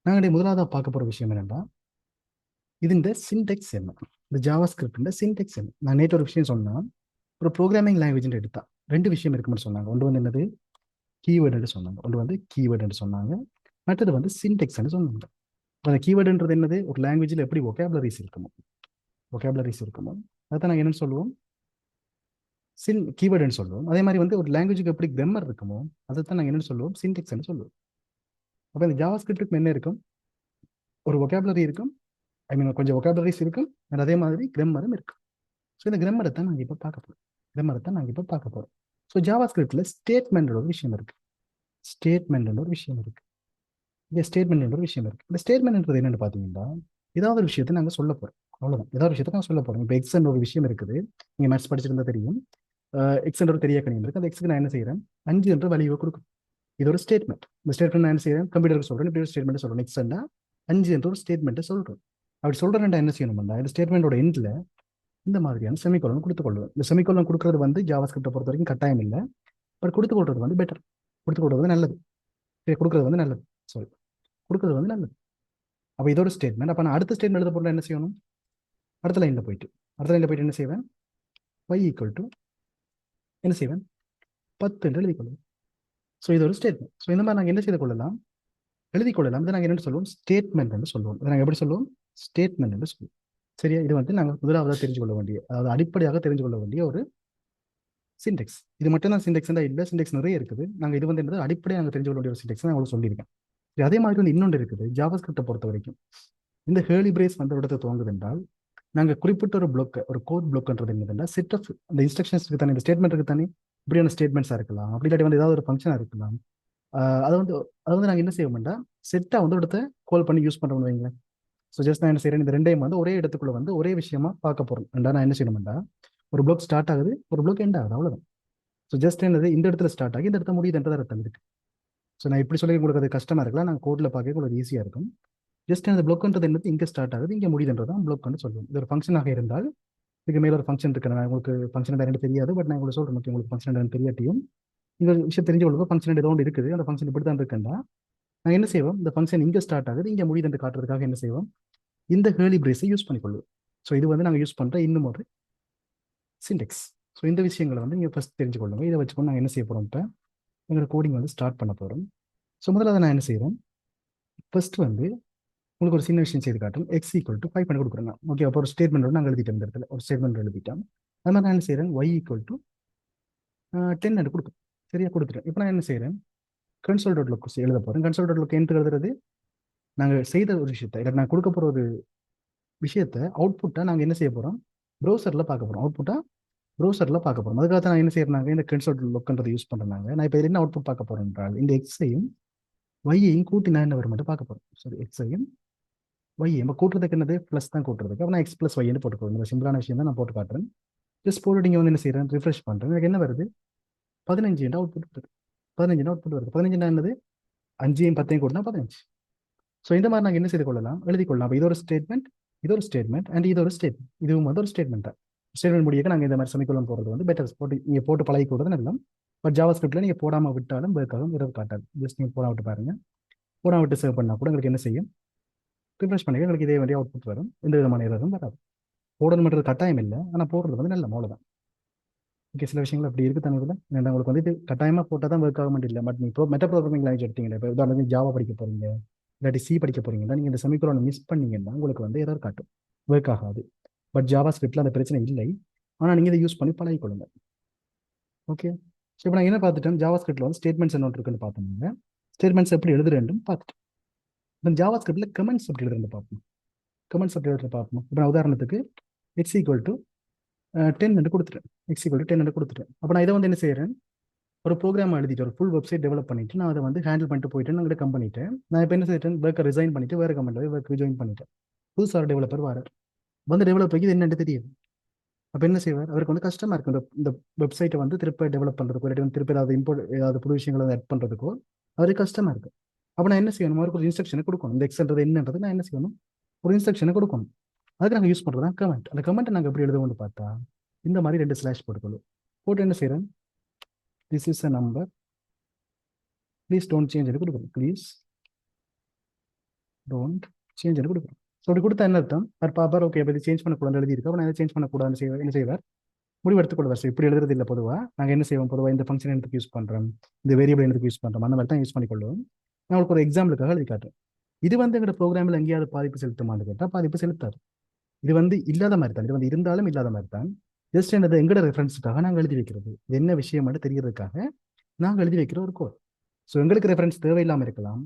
நாங்கள் முதலாவதாக பார்க்க போகிற விஷயம் என்னென்னா, இது இந்த சின்டெக்ஸ் என்ன, இந்த ஜாவா ஸ்கிரிப்ட் சின்டெக்ஸ் என்ன. நான் நேற்று ஒரு விஷயம் சொன்னால், ஒரு ப்ரோக்ராமிங் லாங்குவேஜ் எடுத்தா 2 விஷயம் இருக்குன்னு சொன்னாங்க. ஒன்று வந்து என்னது? கீவேர்டு சொன்னாங்க. ஒன்று வந்து கீவேர்டு சொன்னாங்க, மற்றது வந்து சின்டெக்ஸ்ன்னு சொன்னாங்க. அந்த கீவேர்டுன்றது என்னது? ஒரு லாங்குவேஜில் எப்படி ஒகேபுலரிஸ் இருக்குமோ, அதான் நாங்கள் என்னன்னு சொல்லுவோம்? கீவேர்டுன்னு சொல்லுவோம். அதே மாதிரி வந்து ஒரு லாங்குவேஜுக்கு எப்படி கிராமர் இருக்குமோ அதை தான் நாங்கள் என்னன்னு சொல்லுவோம்? சின்டெக்ஸ்ன்னு சொல்லுவோம். அப்போ இந்த ஜாவா ஸ்கிரிப்டுக்கு என்ன இருக்கும்? ஒரு ஒகேபுலரி இருக்கும், ஐ மீன் கொஞ்சம் ஒகேபுலரிஸ் இருக்கும், and அதே மாதிரி கிராமரும் இருக்கும். ஸோ இந்த கிராமரை தான் நாங்கள் இப்போ பார்க்க போகிறோம். ஸோ ஜாவா ஸ்கிரிப்டில் ஸ்டேட்மெண்ட் ஒரு விஷயம் இருக்கு. இந்த ஸ்டேட்மெண்ட்ன்றது என்னென்னு பார்த்தீங்கன்னா, ஏதாவது ஒரு விஷயத்தை நாங்கள் சொல்ல போகிறோம், அவ்வளோதான். ஏதாவது விஷயத்தை நாங்கள் சொல்ல போகிறோம். இப்போ எக்ஸ்ன்ற ஒரு விஷயம் இருக்குது, நீங்கள் மேத்ஸ் படிச்சிருந்தா தெரியும். எக்ஸ்ன்ற ஒரு தெரிய கணியம் இருக்குது. அந்த எக்ஸுக்கு நான் என்ன செய்கிறேன்? 5 என்ற வேல்யூவை கொடுக்கும். இது ஒரு ஸ்டேட்மெண்ட். இந்த ஸ்டேட்மெண்ட் நான் என்ன செய்கிறேன்? கம்ப்யூட்டருக்கு சொல்கிறேன், இப்படி ஒரு ஸ்டேட்மெண்ட் சொல்கிறேன். எக்ஸ்ன்னா 5 என்ற ஒரு ஸ்டேட்மெண்ட்டை சொல்கிறோம். அப்படி சொல்கிறேன்டா என்ன செய்யணும்னா, இந்த ஸ்டேட்மெண்ட்டோட எண்டில் இந்த மாதிரியான செமிகோலன் கொடுத்துக்கொள்ளுவேன். இந்த செமிகோலன் கொடுக்குறது வந்து ஜாவா ஸ்கிரிப்டை பொறுத்த வரைக்கும் கட்டாயம் இல்லை, பட் கொடுத்துக்கொள்றது வந்து பெட்டர், கொடுத்துக்கொள்றது வந்து நல்லது. கொடுக்குறது வந்து நல்லது, சாரி, கொடுக்குறது வந்து நல்லது. அப்போ இதோட ஸ்டேட்மெண்ட். அப்போ நான் அடுத்த ஸ்டேட்மெண்ட் எழுத போகிறேன், என்ன செய்யணும்? அடுத்த லைனில் போயிட்டு என்ன செய்வேன்? y ஈக்குவல் டு என்ன செய்வேன்? 10 என்று எழுதி கொள்ளும். ஸோ இது ஒரு ஸ்டேட்மெண்ட். ஸோ இந்த மாதிரி நாங்கள் என்ன செய்து கொள்ளலாம்? எழுதி கொள்ளலாம். இதை நாங்கள் என்ன சொல்லுவோம்? ஸ்டேட்மெண்ட் என்று சொல்லுவோம். இதை நாங்கள் எப்படி சொல்லுவோம்? ஸ்டேட்மெண்ட் என்று சொல்லுவோம். சரியா? இது வந்து நாங்கள் முதலாவதாக தெரிஞ்சு கொள்ள வேண்டிய, அதாவது அடிப்படையாக தெரிஞ்சு கொள்ள வேண்டிய ஒரு சின்டெக்ஸ். இது மட்டும் தான் சின்டெக்ஸ் தான் இல்லை, சின்டெக்ஸ் நிறைய இருக்குது. நாங்கள் இது வந்து என்னது அடிப்படையாக நாங்கள் தெரிஞ்சு கொள்ள வேண்டிய ஒரு சின்டெக்ஸ் நான் உங்களுக்கு சொல்லியிருக்கேன். அதே மாதிரி வந்து இன்னொன்று இருக்குது ஜாவா ஸ்கிரிப்டை பொறுத்த வரைக்கும். இந்த ஹேர்லி பிரேஸ் வந்த இடத்தை துவங்குது என்றால், நாங்கள் குறிப்பிட்ட ஒரு பிளாக், ஒரு கோட் பிளாக்ன்றது என்னதுன்னா, செட் ஆஃப் அந்த இன்ஸ்ட்ரக்ஷன்ஸ்க்கு தானே, இந்த ஸ்டேட்மெண்ட்டுக்கு தானே, இப்படியான ஸ்டேட்மெண்ட்ஸாக இருக்கலாம், அப்படி இல்லாட்டி வந்து ஏதாவது ஒரு ஃபங்க்ஷனாக இருக்கலாம். அதை வந்து நாங்கள் என்ன செய்வோம்னா, செட்டாக வந்து இடத்த கால் பண்ணி யூஸ் பண்ணுறோம்னு வைங்களேன். ஸோ ஜஸ்ட் நான் என்ன செய்கிறேன்? இந்த ரெண்டையும் வந்து ஒரே இடத்துக்குள்ள வந்து ஒரே விஷயமா பார்க்க போகிறோம். நான் என்ன செய்யணும்டா, ஒரு பிளாக் ஸ்டார்ட் ஆகுது, ஒரு பிளாக் எண்ட் ஆகுது, அவ்வளோதான். ஸோ ஜஸ்ட் என்னது, இந்த இடத்துல ஸ்டார்ட் ஆகி இந்த இடத்துல முடியுதுன்றது அர்த்தம் இருக்கு. ஸோ நான் இப்படி சொல்லி உங்களுக்கு அது கஷ்டமா இருக்கலாம், நான் கோடில் பார்க்க உங்களுக்கு ஈஸியாக இருக்கும். ஜஸ்ட் அந்த பிளாக்ன்றது என்னது, இங்கே ஸ்டார்ட் ஆகுது, இங்கே முடியுதுன்றது தான் பிளாக்னு சொல்லுவோம். இது ஒரு ஃபங்க்ஷனாக இருந்தால், இதுக்கு மேலே ஒரு ஃபங்க்ஷன் இருக்கு. நான் உங்களுக்கு ஃபங்க்ஷன் எனக்கு தெரியாது, பட் நான் உங்களுக்கு சொல்கிறேன். உங்களுக்கு ஃபங்க்ஷன் எனக்கு தெரியாட்டியும் இந்த விஷயம் தெரிஞ்ச உங்களுக்கு ஃபங்க்ஷன் ஏதோ ஒன்று இருக்குது, அந்த ஃபங்க்ஷன் இப்படி தான் இருக்குன்னா, நான் என்ன செய்வோம்? இந்த ஃபங்க்ஷன் இங்கே ஸ்டார்ட் ஆகுது, இங்கே முடியுது என்று காட்டுறதுக்காக என்ன செய்வோம்? இந்த ஹேர்லி பிரேஸை யூஸ் பண்ணிக்கொள்ளுவோம். ஸோ இது வந்து நாங்கள் யூஸ் பண்ணுற இன்னும் ஒரு சின்டெக்ஸ். ஸோ இந்த விஷயங்களை வந்து நீங்கள் ஃபஸ்ட் தெரிஞ்சுக்கொள்ளுங்க. இதை வச்சுக்கொண்டு நாங்கள் என்ன செய்ய போகிறோம்? இப்போ எங்களோட கோடிங் வந்து ஸ்டார்ட் பண்ண போகிறோம். ஸோ முதல்ல நான் என்ன செய்கிறேன்? ஃபர்ஸ்ட் வந்து உங்களுக்கு ஒரு சின்ன விஷயம் செய்து காட்டும். எக்ஸ் ஈக்குவல் டு 5 பண்ணி கொடுக்குறேன். ஓகே, அப்போ ஒரு ஸ்டேட்மெண்ட் நாங்கள் எழுதிட்டோம், இந்த இடத்துல ஒரு ஸ்டேட்மெண்ட் எழுதிட்டோம். அது மாதிரி நான் என்ன செய்கிறேன்? y ஈக்குவல் டு 10 என்று கொடுக்கும். சரியா? கொடுத்துட்டேன். இப்போ நான் என்ன செய்கிறேன்? கன்சோல் டாட் லுக் எழுத போகிறேன். கன்சோல் டாட் லுக் என்று எழுதுறது, நாங்கள் செய்த ஒரு விஷயத்தை, இல்லை நான் கொடுக்க போகிற ஒரு விஷயத்தை அவுட்புட்டாக நாங்கள் என்ன செய்ய போகிறோம்? ப்ரௌசரில் பார்க்க போகிறோம். அவுட்புட்டாக ப்ரௌசரில் பார்க்க போகிறோம். அதுக்காக தான் நான் என்ன செய்யறாங்க? இந்த கன்சோல் லுக்ன்றதை யூஸ் பண்ணுறாங்க. நான் இப்போ என்ன அவுட்புட் பார்க்க போகிறேன் என்றால், இந்த எக்ஸையும் ஒய்யையும் கூட்டி நான் என்ன வரும் மட்டும் பார்க்க போகிறோம். சரி, எக்ஸையும் ஒய் நம்ம கூட்டுறதுக்கு என்னது? ப்ளஸ் தான் கூட்டுறதுக்கு. அப்போ நான் எக்ஸ் ப்ளஸ் ஒய்ன்னு போட்டுக்கோங்க. இந்த சிம்பிளான விஷயம் தான் நான் போட்டு காட்டுறேன். ஜஸ்ட் போட்டு நீங்கள் வந்து என்ன செய்கிறேன்? ரிஃப்ரெஷ் பண்ணுறேன். எனக்கு என்ன வருது? 15 அவுட்புட் வருது. 15 அவுட்புட் வருது. 15 என்னது? 5ஐயும் 10ஐயும் கூட்டினா 15. ஸோ இந்த மாதிரி நாங்கள் என்ன செய்து கொள்ளலாம்? எழுதி கொள்ளலாம். அப்போ இது ஒரு ஸ்டேட்மெண்ட், இது ஒரு ஸ்டேட்மெண்ட், அண்ட் இது ஒரு ஸ்டேட்மெண்ட். இதுவும் வந்து ஒரு ஸ்டேட்மெண்ட் தான். ஸ்டேட்மெண்ட் முடிக்க நாங்கள் இந்த மாதிரி செமிகோலன் போடுறது வந்து பெட்டர். போட்டு நீங்கள் போட்டு பழகி கொடுறது நல்லா. பட் ஜாவா ஸ்கிரிப்டில் நீங்கள் போடாமல் விட்டாலும் ஒர்க் ஆகும், இரவு காட்டாது. ஜஸ்ட் நீங்கள் போட விட்டு பாருங்கள். போடாம விட்டு சேவ் பண்ணால் கூட உங்களுக்கு என்ன செய்யும்? ரிஃப்ரெஷ் பண்ணி எங்களுக்கு இதே மாதிரி அவுட்புட் வரும், எந்த விதமான எரரும் வராது. போடணுன்றது கட்டாயம் இல்லை, ஆனால் போடுறது வந்து நல்ல அவ்வளோதான். ஓகே, சில விஷயங்கள் அப்படி இருக்கு தானே. இதில் ஏன்னா உங்களுக்கு வந்து இது கட்டாயமாக போட்டால் தான் ஒர்க் ஆக மாட்டேன் இல்லை. பட் நீ இப்போ மெட்டா ப்ரோக்ராமிங் லாங்குவேஜ் எடுத்தீங்கன்னா, இப்போ உதாரணத்துக்கு ஜாவா படிக்க போறீங்க, இல்லாட்டி சி படிக்க போறீங்கன்னா, நீங்கள் இந்த செமிகோலனை மிஸ் பண்ணீங்கன்னா உங்களுக்கு வந்து எரர் காட்டும், ஒர்க் ஆகாது. பட் ஜாவா ஸ்கிரிப்டில் அந்த பிரச்சனை இல்லை, ஆனால் நீங்கள் இதை யூஸ் பண்ணி பழகிக்கொள்ளுங்க. ஓகே, ஸோ இப்போ நான் என்ன பார்த்துட்டேன், ஜாவா ஸ்கிரிப்டில் வந்து ஸ்டேட்மெண்ட்ஸ் என்ன இருக்குன்னு பார்த்தோம்னா, ஸ்டேட்மெண்ட்ஸ் எப்படி எழுதுறேன்னு பார்த்துட்டு, இப்போ ஜாவா ஸ்கிரிப்டில் கமெண்ட்ஸ் எப்படி எழுதுறேன்னு பார்ப்போம். கமெண்ட்ஸ் எப்படி எழுதுறது பார்ப்போம். இப்போ நான் உதாரணத்துக்கு எக்ஸ் ஈக்குவல் டு 10 என்று கொடுத்துட்டேன், எக்ஸ் ஈக்குவல் டு 10 என்று கொடுத்துட்டேன். அப்போ நான் இதை வந்து என்ன செய்கிறேன், ஒரு ப்ரோக்ராம் எழுதிட்டு ஒரு ஃபுல் வெப்சைட் டெவலப் பண்ணிட்டு நான் அதை வந்து ஹேண்டில் பண்ணிட்டு போயிட்டு நான் கம் பண்ணிட்டேன். நான் இப்போ என்ன செய்யிட்டேன், ஒர்க்கை ரிசைன் பண்ணிட்டு வேறு கம்பெனியில் ஒர்க்கு ஜாயின் பண்ணிட்டேன். புதுசாக டெவலப்பர் வரார், வந்து டெவலப்பருக்கு இது என்னென்னு தெரியுது. அப்போ என்ன செய்வார், அவருக்கு வந்து கஷ்டமாக இருக்கும் இந்த வெப்சைட்டை வந்து திருப்ப டெவலப் பண்ணுறதுக்கோ, இல்லாட்டி வந்து திருப்பி ஏதாவது இம்போர்ட் ஏதாவது புது விஷயங்களை வந்து ஆட் பண்ணுறதுக்கோ அவருக்கு கஷ்டமாக இருக்கு. அப்போ நான் என்ன செய்யணும், அவருக்கு ஒரு இன்ஸ்ட்ரக்ஷனை கொடுக்கணும். இந்த எக்ஸ்ன்றது என்னன்றது நான் என்ன செய்யணும், ஒரு இன்ஸ்ட்ரக்ஷனை கொடுக்கணும். அதுக்கு நாங்கள் யூஸ் பண்ணுறது தான் கமெண்ட். அந்த கமெண்ட்டை நாங்கள் எப்படி எழுதுவோம்னு பார்த்தா, இந்த மாதிரி 2 ஸ்லாஷ் போட்டுக்கொள்ளும். போட்டு என்ன செய்கிறேன், this is a number, please don't change என்று கொடுக்கணும். ப்ளீஸ் டோன்ட் சேஞ்ச் என்று கொடுக்கணும். ஸோ அப்படி கொடுத்தா என்ன அர்த்தம், அவர் பாப்பார், ஓகே அப்போ இது சேஞ்ச் பண்ணக்கூடாது எழுதி இருக்கோம், நான் இதை சேஞ்ச் பண்ணக்கூடாதுன்னு செய்வார். என்ன செய்வார், முடிவெடுத்துக் கொள்வார். ஸோ இப்படி எழுதுறது இல்லை. பொதுவாக நாங்கள் என்ன செய்வோம், பொதுவாக இந்த ஃபங்க்ஷன் எனக்கு யூஸ் பண்ணுறோம், இந்த வேரியபிள் எனக்கு யூஸ் பண்ணுறோம், அந்த மாதிரி தான் யூஸ் பண்ணிக்கொள்வோம். நான் உங்களுக்கு ஒரு எக்ஸாம்பிளுக்காக எழுதி காட்டுறேன். இது வந்து எங்களோட ப்ரோக்ராமில் எங்கேயாவது பாதிப்பு செலுத்துமான்னு கேட்டால் பாதிப்பு செலுத்தாது. இது வந்து இல்லாத மாதிரி தான், இது வந்து இருந்தாலும் இல்லாத மாதிரி தான். ஜஸ்ட் என்னது எங்களோட ரெஃபரன்ஸுக்காக நாங்கள் எழுதி வைக்கிறது, இது என்ன விஷயம் தெரியறதுக்காக நாங்கள் எழுதி வைக்கிற ஒரு கோட். ஸோ எங்களுக்கு ரெஃபரன்ஸ் தேவையில்லாமல் இருக்கலாம்,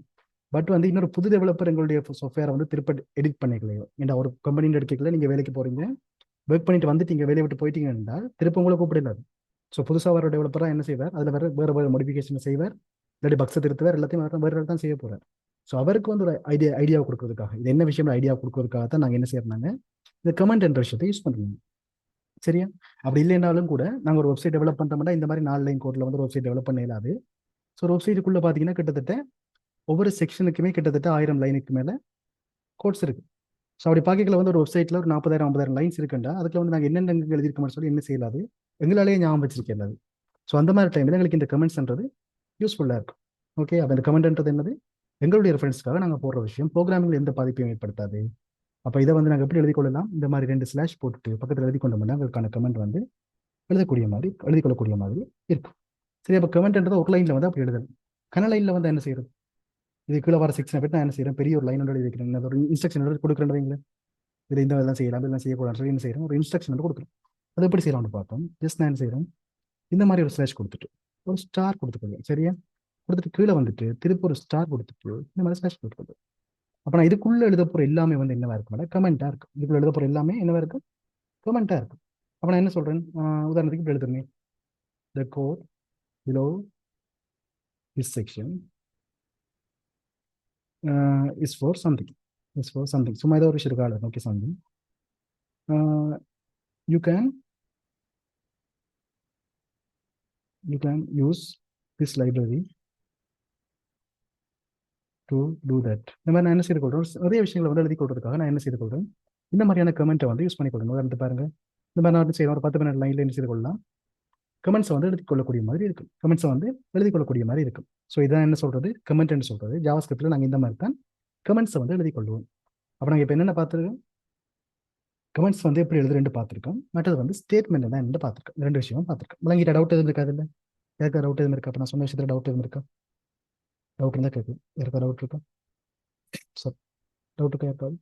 பட் வந்து இன்னொரு புது டெவலப்பர் எங்களுடைய சாஃப்ட்வேரை வந்து திருப்ப எடிட் பண்ணிக்கலையோ, ஏன்னா ஒரு கம்பெனின்னு எடுக்கல, நீங்கள் வேலைக்கு போகிறீங்க, ஒர்க் பண்ணிட்டு வந்துட்டீங்க, வேலையை விட்டு போயிட்டீங்கன்னா திருப்ப உங்களை கூப்பிடலாது. ஸோ புதுசாக வர டெவலப்பராக என்ன செய்வார், அதில் வேறு மோடிஃபிகேஷன் செய்வார், இல்லாட்டி பக்ஸை திருத்துவார், எல்லாத்தையும் வேறு தான் செய்ய போகிறார். ஸோ அவருக்கு வந்து ஒரு ஐடியா கொடுக்கறதுக்காக, இது என்ன விஷயம் ஐடியா கொடுக்கறதுக்காக தான் நாங்கள் என்ன செய்யறாங்க, இந்த கமெண்ட் என்ற விஷயத்தை யூஸ் பண்ணுறோம். சரியா, அப்படி இல்லைனாலும் கூட நாங்கள் ஒரு வெப்சைட் டெவலப் பண்ணுறோம்னா இந்த மாதிரி 4 லைன் கோடில் வந்து ஒரு வெப்சைட் டெவலப் பண்ண இல்லாது. ஸோ ஒரு வெப்சைட்டுக்குள்ளே பார்த்தீங்கன்னா கிட்டத்தட்ட ஒவ்வொரு செக்ஷனுக்குமே கிட்டத்தட்ட 1000 லைனுக்கு மேலே கோட்ஸ் இருக்கு. ஸோ அப்படி பார்க்கல வந்து ஒரு வெப்சைட்டில் ஒரு 40,000-50,000 லைன்ஸ் இருக்குண்டா அதுக்கு வந்து நாங்கள் என்னென்ன எழுதிருக்கோம்னு சொல்லி என்ன செய்யலாது, எங்களாலேயே ஞாபகம் வச்சிருக்கேன் அது. ஸோ அந்த மாதிரி டைமில் எங்களுக்கு இந்த கமெண்ட்ஸ்ன்றது யூஸ்ஃபுல்லாக இருக்கும். ஓகே, அப்போ இந்த கமெண்ட்ன்றது என்னது, எங்களுடைய ரெஃபரன்ஸ்க்காக நாங்கள் போடுற விஷயம், ப்ரோக்ராமிங்கில் எந்த பாதிப்பையும் ஏற்படுத்தாது. அப்போ இதை வந்து நாங்கள் எப்படி எழுதி கொள்ளலாம், இந்த மாதிரி 2 ஸ்லாஷ் போட்டுட்டு பக்கத்தில் எழுதி கொண்டோம்னா அதுக்கான கமெண்ட் வந்து எழுதி கொள்ளக்கூடிய மாதிரி இருக்கும். சரி, அப்போ கமெண்ட்ன்றது ஒரு லைனில் வந்து அப்படி எழுதணும். லைனில் வந்து என்ன செய்யறது, இது கீழே வர செக்ஷனை பற்றி நான் என்ன செய்யறேன், பெரிய ஒரு லைன் எழுதி வைக்கிறேன், ஒரு இன்ஸ்ட்ரக்ஷன் கொடுக்குறேன். இது இந்த இதெல்லாம் செய்யலாம், இதெல்லாம் செய்யக்கூடாதுன்னு சொல்லி என்ன செய்யறோம், ஒரு இன்ஸ்ட்ரக்ஷன் கொடுக்குறோம். அது எப்படி செய்யலாம்னு பார்த்தோம். ஜஸ்ட் நான் என்ன செய்யறேன், இந்த மாதிரி ஒரு ஸ்லாஷ் கொடுத்துட்டு ஒரு ஸ்டார் கொடுத்துக்கோங்க. சரியா, கொடுத்துட்டு கீழே வந்துட்டு திருப்பி ஒரு ஸ்டார் கொடுத்துட்டு இந்த மாதிரி ஸ்லாஷ் கொடுத்துருது. அப்போ நான் இதுக்குள்ள எழுத போகிற எல்லாமே வந்து என்னவா இருக்கும், கமெண்ட்டாக இருக்கும். இதுக்குள்ள எழுத போகிற எல்லாமே என்னவா இருக்கும், கமெண்ட்டாக இருக்கும். அப்போ நான் என்ன சொல்கிறேன், உதாரணத்துக்கு இப்படி எழுதுறேன், the code below this section is for something, சும்மா ஏதோ ஒரு விஷயம் இருக்காது. Okay, something you can use this library to do that. இந்த மாதிரி நான் என்ன செய்து கொள்றேன், நிறைய விஷயங்களை வந்து எழுதி கொள்றதுக்காக நான் என்ன செய்து கொள்றேன், இந்த மாதிரியான கமெண்ட்டை வந்து யூஸ் பண்ணி கொள்ளணும். உதாரணத்துக்கு பாருங்க, இந்த மாதிரி நான் செய்யணும், ஒரு 10-12 லைன்ல என்ன செய்து கொள்ளலாம், கமெண்ட்ஸை வந்து எழுதி கொள்ளக்கூடிய மாதிரி இருக்கும். கமெண்ட்ஸை வந்து எழுதி கொள்ளக்கூடிய மாதிரி இருக்கும். ஸோ இதான் என்ன சொல்றது, கமெண்ட் சொல்றது. ஜாவா ஸ்கிரிப்டில் நாங்கள் இந்த மாதிரி தான் கமெண்ட்ஸை வந்து எழுதி கொள்வோம். அப்போ நாங்கள் இப்போ என்னென்ன பார்த்துருக்கோம், கமெண்ட்ஸ் வந்து எப்படி எழுதுறேன்னு பார்த்துருக்கோம், மற்றது வந்து ஸ்டேட்மெண்ட் தான் என்ன பார்த்துருக்கோம். 2 விஷயமும் பார்த்துருக்கோம். விளங்கிட்ட டவுட் எதுவும் இருக்காது இல்லை, யாருக்கா டவுட் எதுவும் இருக்கா, அப்போ நான் சொன்ன விஷயத்தில் டவுட் எதுவும் இருக்கா, டவுட் இருந்தால் கேட்கும். யாருக்கா டவுட் இருக்கா, சார் டவுட் இருக்கா, யாருக்காவது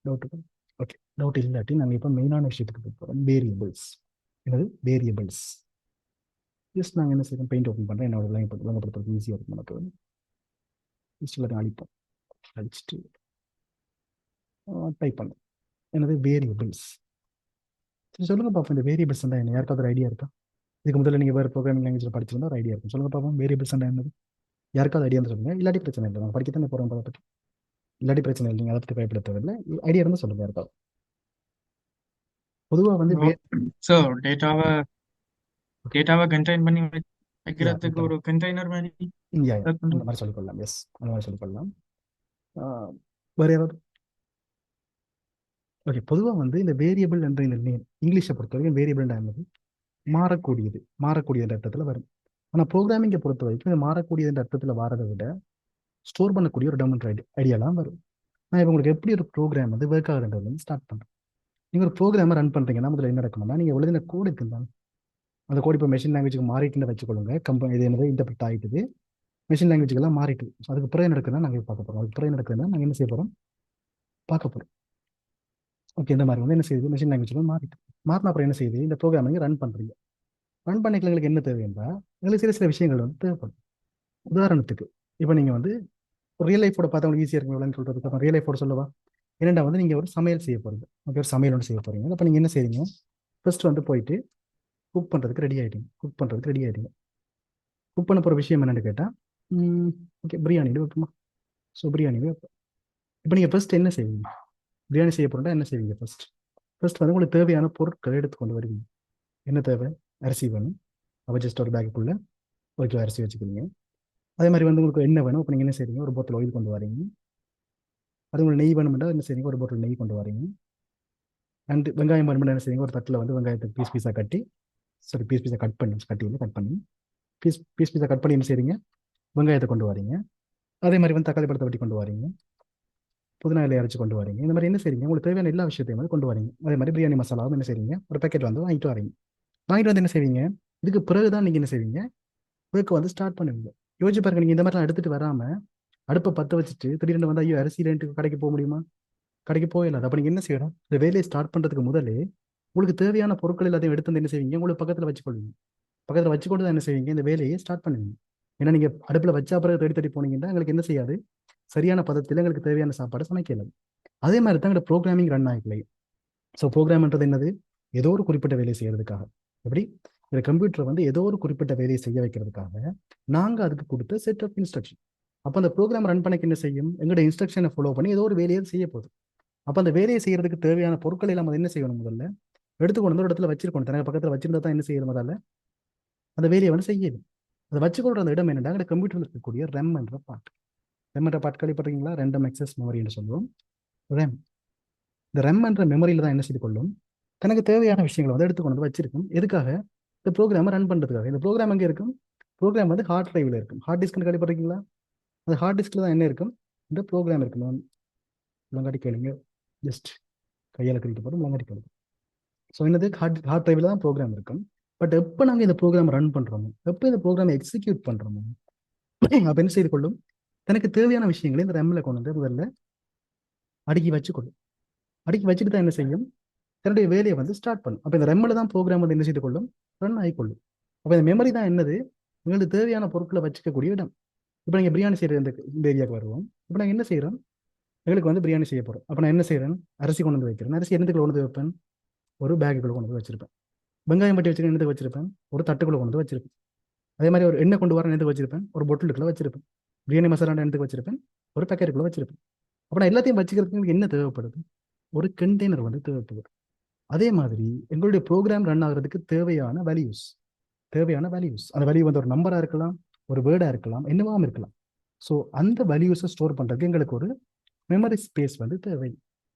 டவுட் இருக்கா? ஓகே, டவுட் இல்லாட்டி நாங்கள் இப்போ மெயினான விஷயத்துக்கு போகிறோம், வேரியபிள்ஸ். என்னது வேரியபிள்ஸ், ஜஸ்ட் நாங்கள் என்ன செய்யறோம், பெயிண்ட் ஓப்பன் பண்ணுறேன், என்னோட லைன் விளங்கப்படுத்துறது ஈஸியாக இருக்கும் நமக்கு. ஜஸ்ட் எல்லாத்தையும் அழிப்போம், அழிச்சிட்டு டைப் பண்ணும், என்னது வேரியபிள்ஸ். சரி சொல்லுங்க பார்ப்போம், இந்த வேரியபிள்ஸ் தான் என்ன, யாருக்காவது ஒரு ஐடியா இருக்கா? இதுக்கு முதல்ல நீங்கள் வேறு ப்ரோக்ராமிங் லாங்குவேஜில் படிச்சிருந்தா ஒரு ஐடியா இருக்கும். சொல்லுங்க பார்ப்போம், வேரியபிள்ஸ் என்னது, யாருக்காவது ஐடியா சொல்லுங்க. இல்லாட்டி பிரச்சனை இல்லை, நாங்கள் படிக்கத்தானே போகிறோம் அதை பற்றி. இல்லாட்டி பிரச்சனை இல்லை, நீங்கள் அதை பற்றி பயப்பட தேவையில்லை. ஐடியா இருந்தால் சொல்லுங்க யாருக்காவது. பொதுவாக வந்து ஸோ டேட்டாவை கண்டெயின் பண்ணி வைக்கிறதுக்கு ஒரு கண்டெய்னர் மாதிரி அந்த மாதிரி சொல்லிக்கொள்ளலாம். எஸ், அந்த மாதிரி சொல்லிக்கொள்ளலாம். வேறு யாராவது? ஓகே, பொதுவாக வந்து இந்த வேரியபிள் என்ற இந்த நேம் இங்கிலீஷை பொறுத்தவரைக்கும் வேரியபிள் என்னது, மாறக்கூடிய அர்த்தத்தில் வரும். ஆனால் ப்ரோக்ராமிங்கை பொறுத்த வரைக்கும் இது மாறக்கூடிய அர்த்தத்தில் வரதை விட ஸ்டோர் பண்ணக்கூடிய ஒரு டொமைன் ஐடியாலாம் வரும். நான் இப்போ உங்களுக்கு எப்படி ஒரு ப்ரோக்ராம் வந்து ஒர்க் ஆகுதுன்றது வந்து ஸ்டார்ட் பண்ணுறேன். நீங்கள் ஒரு ப்ரோக்ராமை ரன் பண்ணுறீங்கன்னா முதல்ல என்ன நடக்கணும்னா, நீங்கள் எழுதின கோடு இருக்குதான், அந்த கோடு இப்போ மெஷின் லாங்குவேஜுக்கு மாறிட்டுன்னு வச்சுக்கொள்ளுங்க. கம்பெனி இது என்னது இன்டர்பிரட் ஆகிட்டுது, மெஷின் லாங்குவேஜுக்கெல்லாம் மாறிட்டு. ஸோ அதுக்கு பிறகு நடக்குதுன்னா நாங்கள் பார்க்க போகிறோம். அதுக்கு பிறகு நடக்குதுன்னா நாங்கள் என்ன செய்ய போகிறோம், பார்க்க போகிறோம். ஓகே, இந்த மாதிரி வந்து என்ன செய்யுது, மெஷின் லாங்குவேஜில் மாறிட்டு மாறின அப்புறம் என்ன செய்யுது, இந்த ப்ரோக்ராமிங் ரன் பண்ணுறீங்க. ரன் பண்ணிக்கல எங்களுக்கு என்ன தேவைன்னா, எங்களுக்கு சில சில விஷயங்கள் வந்து தேவைப்படும். உதாரணத்துக்கு இப்போ நீங்கள் வந்து ரியல் லைஃபோட பார்த்தா உங்களுக்கு ஈஸியாக இருக்குன்னு சொல்கிறதுக்கு அப்புறம் ரியல் லைஃபோட சொல்லவா. என்னடா வந்து நீங்கள் ஒரு சமையல் செய்ய போகிறது, ஓகே, ஒரு சமையல் ஒன்று செய்ய போகிறீங்க. அப்போ நீங்கள் என்ன செய்றீங்க, ஃபர்ஸ்ட் வந்து போயிட்டு குக் பண்ணுறதுக்கு ரெடி ஆகிட்டீங்க. குக் பண்ண போகிற விஷயம் என்னென்னு கேட்டால், ஓகே, பிரியாணி வைப்போமா. ஸோ பிரியாணி வைப்போம். இப்போ நீங்கள் ஃபர்ஸ்ட் என்ன செய்வீங்க, பிரியாணி செய்ய போகிறோம்னா என்ன செய்வீங்க, ஃபர்ஸ்ட் வந்து உங்களுக்கு தேவையான பொருட்களை எடுத்துக்கொண்டு வருவீங்க. என்ன தேவை, அரிசி வேணும். அப்போ ஜஸ்ட் ஒரு பேக்குக்குள்ளே ஒரு கிலோ அரிசி வச்சுக்கிறீங்க. அதே மாதிரி வந்து உங்களுக்கு என்ன வேணும், இப்போ நீங்கள் என்ன செய்றீங்க, ஒரு போத்தல் ஆயில் கொண்டு வரீங்க. அது உங்களுக்கு நெய் வேணுமெண்டா என்ன செய்றீங்க, ஒரு போத்தல் நெய் கொண்டு வரீங்க. அண்ட் வெங்காயம் வேணுமெண்டா என்ன செய்றீங்க, ஒரு தட்டில் வந்து வெங்காயத்தை பீஸாக கட்டி, பீஸாக கட் பண்ணி பீஸாக கட் பண்ணி என்ன செய்றீங்க, வெங்காயத்தை கொண்டு வரீங்க. அதே மாதிரி வந்து தக்காளி பழத்தை வெட்டி கொண்டு வரீங்க, புதினா இலையை அரைச்சி கொண்டு வரீங்க. இந்த மாதிரி என்ன செய்றீங்க, உங்களுக்கு தேவையான எல்லா விஷயத்தையும் வந்து கொண்டு வரீங்க. அதே மாதிரி பிரியாணி மசாலாவும் என்ன செய்றீங்க, ஒரு பேக்கெட் வந்து வாங்கிட்டு வரீங்க. வாங்கிட்டு வந்து என்ன செய்வீங்க, இதுக்கு பிறகு தான் நீங்கள் என்ன செய்வீங்க, ஒர்க்கை வந்து ஸ்டார்ட் பண்ணுவீங்க. யோசிச்சு பாருங்க, நீங்கள் இந்த மாதிரிலாம் எடுத்துகிட்டு வராமல் அடுப்பை பற்ற வச்சுட்டு திடீர்னு வந்து ஐயோ அரிசி ரெண்டு கடைக்கு போக முடியுமா, கடைக்கு போயிடலாம். அப்போ நீங்கள் என்ன செய்யணும், இந்த வேலையை ஸ்டார்ட் பண்ணுறதுக்கு முதலே உங்களுக்கு தேவையான பொருட்கள் எல்லாத்தையும் எடுத்து வந்து என்ன செய்வீங்க, உங்களுக்கு பக்கத்தில் வச்சுக்கொள்வீங்க. பக்கத்தில் வச்சுக்கொண்டு தான் என்ன செய்வீங்க, இந்த வேலையை ஸ்டார்ட் பண்ணுவீங்க. ஏன்னா நீங்கள் அடுப்பில் வச்சா பிறகு தேடி தேடி போனீங்கன்னா எங்களுக்கு என்ன செய்யாது, சரியான பதத்தில் எங்களுக்கு தேவையான சாப்பாடு சமைக்கல. அதே மாதிரி தான் எங்களோட ப்ரோக்ராமிங் ரன் ஆகிக்கலை. ஸோ ப்ரோக்ராம்ன்றது என்னது, ஏதோ ஒரு குறிப்பிட்ட வேலையை செய்யறதுக்காக, எப்படி இந்த கம்ப்யூட்டரை வந்து ஏதோ ஒரு குறிப்பிட்ட வேலையை செய்ய வைக்கிறதுக்காக நாங்கள் அதுக்கு கொடுத்த செட் ஆஃப் இன்ஸ்ட்ரக்ஷன். அப்போ அந்த ப்ரோக்ராம் ரன் பண்ணக்கு என்ன செய்யும், எங்களோட இன்ஸ்ட்ரக்ஷனை ஃபாலோ பண்ணி ஏதோ ஒரு வேலையை செய்ய போகுது. அப்போ அந்த வேலையை செய்யறதுக்கு தேவையான பொருட்களை எல்லாம் என்ன செய்யணும், முதல்ல எடுத்துக்கொண்டு ஒரு இடத்துல வச்சிருக்கணும். தனக்கு பக்கத்தில் வச்சிருந்தா தான் என்ன செய்யணும், முதல்ல அந்த வேலையை வந்து செய்யுது. அதை வச்சுக்கொள்ற அந்த இடம் என்னன்னா, எங்க கம்ப்யூட்டரில் இருக்கக்கூடிய ரெம் என்ற பார்ட் கேள்விப்பட்டிருக்கீங்களா, ரேண்டம் அக்சஸ் மெமரி என்று சொல்லுவோம். ரெம், இந்த ரெம் என்ற மெமரியில தான் என்ன செய்து கொள்ளும், தனக்கு தேவையான விஷயங்களை வந்து எடுத்துக்கொண்டு வந்து வச்சிருக்கும். எதுக்காக, இந்த ப்ரோக்ராமை ரன் பண்ணுறதுக்காக. இந்த ப்ரோக்ராம் எங்கே இருக்கும், ப்ரோக்ராம் வந்து ஹார்ட் டிரைவில் இருக்கும். ஹார்ட் டிஸ்க்னு கேள்விப்பட்டிருக்கீங்களா, அந்த ஹார்ட் டிஸ்கில் தான் என்ன இருக்கும், இந்த ப்ரோக்ராம் இருக்கும். முழங்காட்டி கேளுங்க, ஜஸ்ட் கையால் கழிக்க போகிறோம், முழங்காட்டி கேளுங்க. ஸோ என்னது, ஹார்ட் டிரைவில் தான் ப்ரோக்ராம் இருக்கும். பட் எப்போ நாங்கள் இந்த ப்ரோக்ராம் ரன் பண்ணுறோமோ, எப்போ இந்த ப்ரோக்ராமை எக்ஸிக்யூட் பண்ணுறோமோ, அப்போ என்ன செய்து கொள்ளும், தனக்கு தேவையான விஷயங்களை இந்த ரெம்மில் கொண்டு வந்து முதல்ல அடுக்கி வச்சுக்கொள்ளும். அடுக்கி வச்சுட்டு தான் என்ன செய்யும், தன்னுடைய வேலையை வந்து ஸ்டார்ட் பண்ணும். அப்போ இந்த ரெம்மில் தான் ப்ரோக்ராம் வந்து என்ன செய்து கொள்ளும், ரன் ஆகிக்கொள்ளும். அப்போ இந்த மெமரி தான் என்னது, உங்களுக்கு தேவையான பொருட்களை வச்சுக்கக்கூடிய இடம். இப்போ நீங்கள் பிரியாணி செய்கிற இந்த ஏரியாவுக்கு வருவோம். இப்போ நாங்கள் என்ன செய்கிறோம், எங்களுக்கு வந்து பிரியாணி செய்ய போகிறோம். அப்போ நான் என்ன செய்கிறேன், அரிசி கொண்டு வந்து வைக்கிறேன். அரிசி என்னத்துக்குள்ள கொண்டு வந்து வைப்பேன், ஒரு பேக்குக்குள்ள கொண்டு வந்து வச்சிருப்பேன். வெங்காயம் பட்டி வச்சுக்க என்னத்துக்கு வச்சிருப்பேன், ஒரு தட்டுக்குள்ள கொண்டு வந்து வச்சிருப்பேன். அதே மாதிரி ஒரு எண்ணெய் கொண்டு வர என்னத்துக்கு வச்சிருப்பேன், ஒரு பொட்டிலுக்குள்ள வச்சிருப்பேன். பிரியாணி மசாலா என்னத்துக்கு வச்சிருப்பேன், ஒரு பேக்கெட்டுக்குள்ள வச்சிருப்பேன். அப்போ நான் எல்லாத்தையும் வச்சுக்கிறதுக்கு எனக்கு என்ன தேவைப்படுது, ஒரு கண்டெய்னர் வந்து தேவைப்படுது. அதே மாதிரி எங்களுடைய ப்ரோக்ராம் ரன் ஆகிறதுக்கு தேவையான வேல்யூஸ், அந்த வேல்யூ வந்து ஒரு நம்பராக இருக்கலாம், ஒரு வேர்டாக இருக்கலாம், என்னவாகவும் இருக்கலாம். ஸோ அந்த வேல்யூஸை ஸ்டோர் பண்ணுறதுக்கு எங்களுக்கு ஒரு மெமரி ஸ்பேஸ் வந்து தேவை.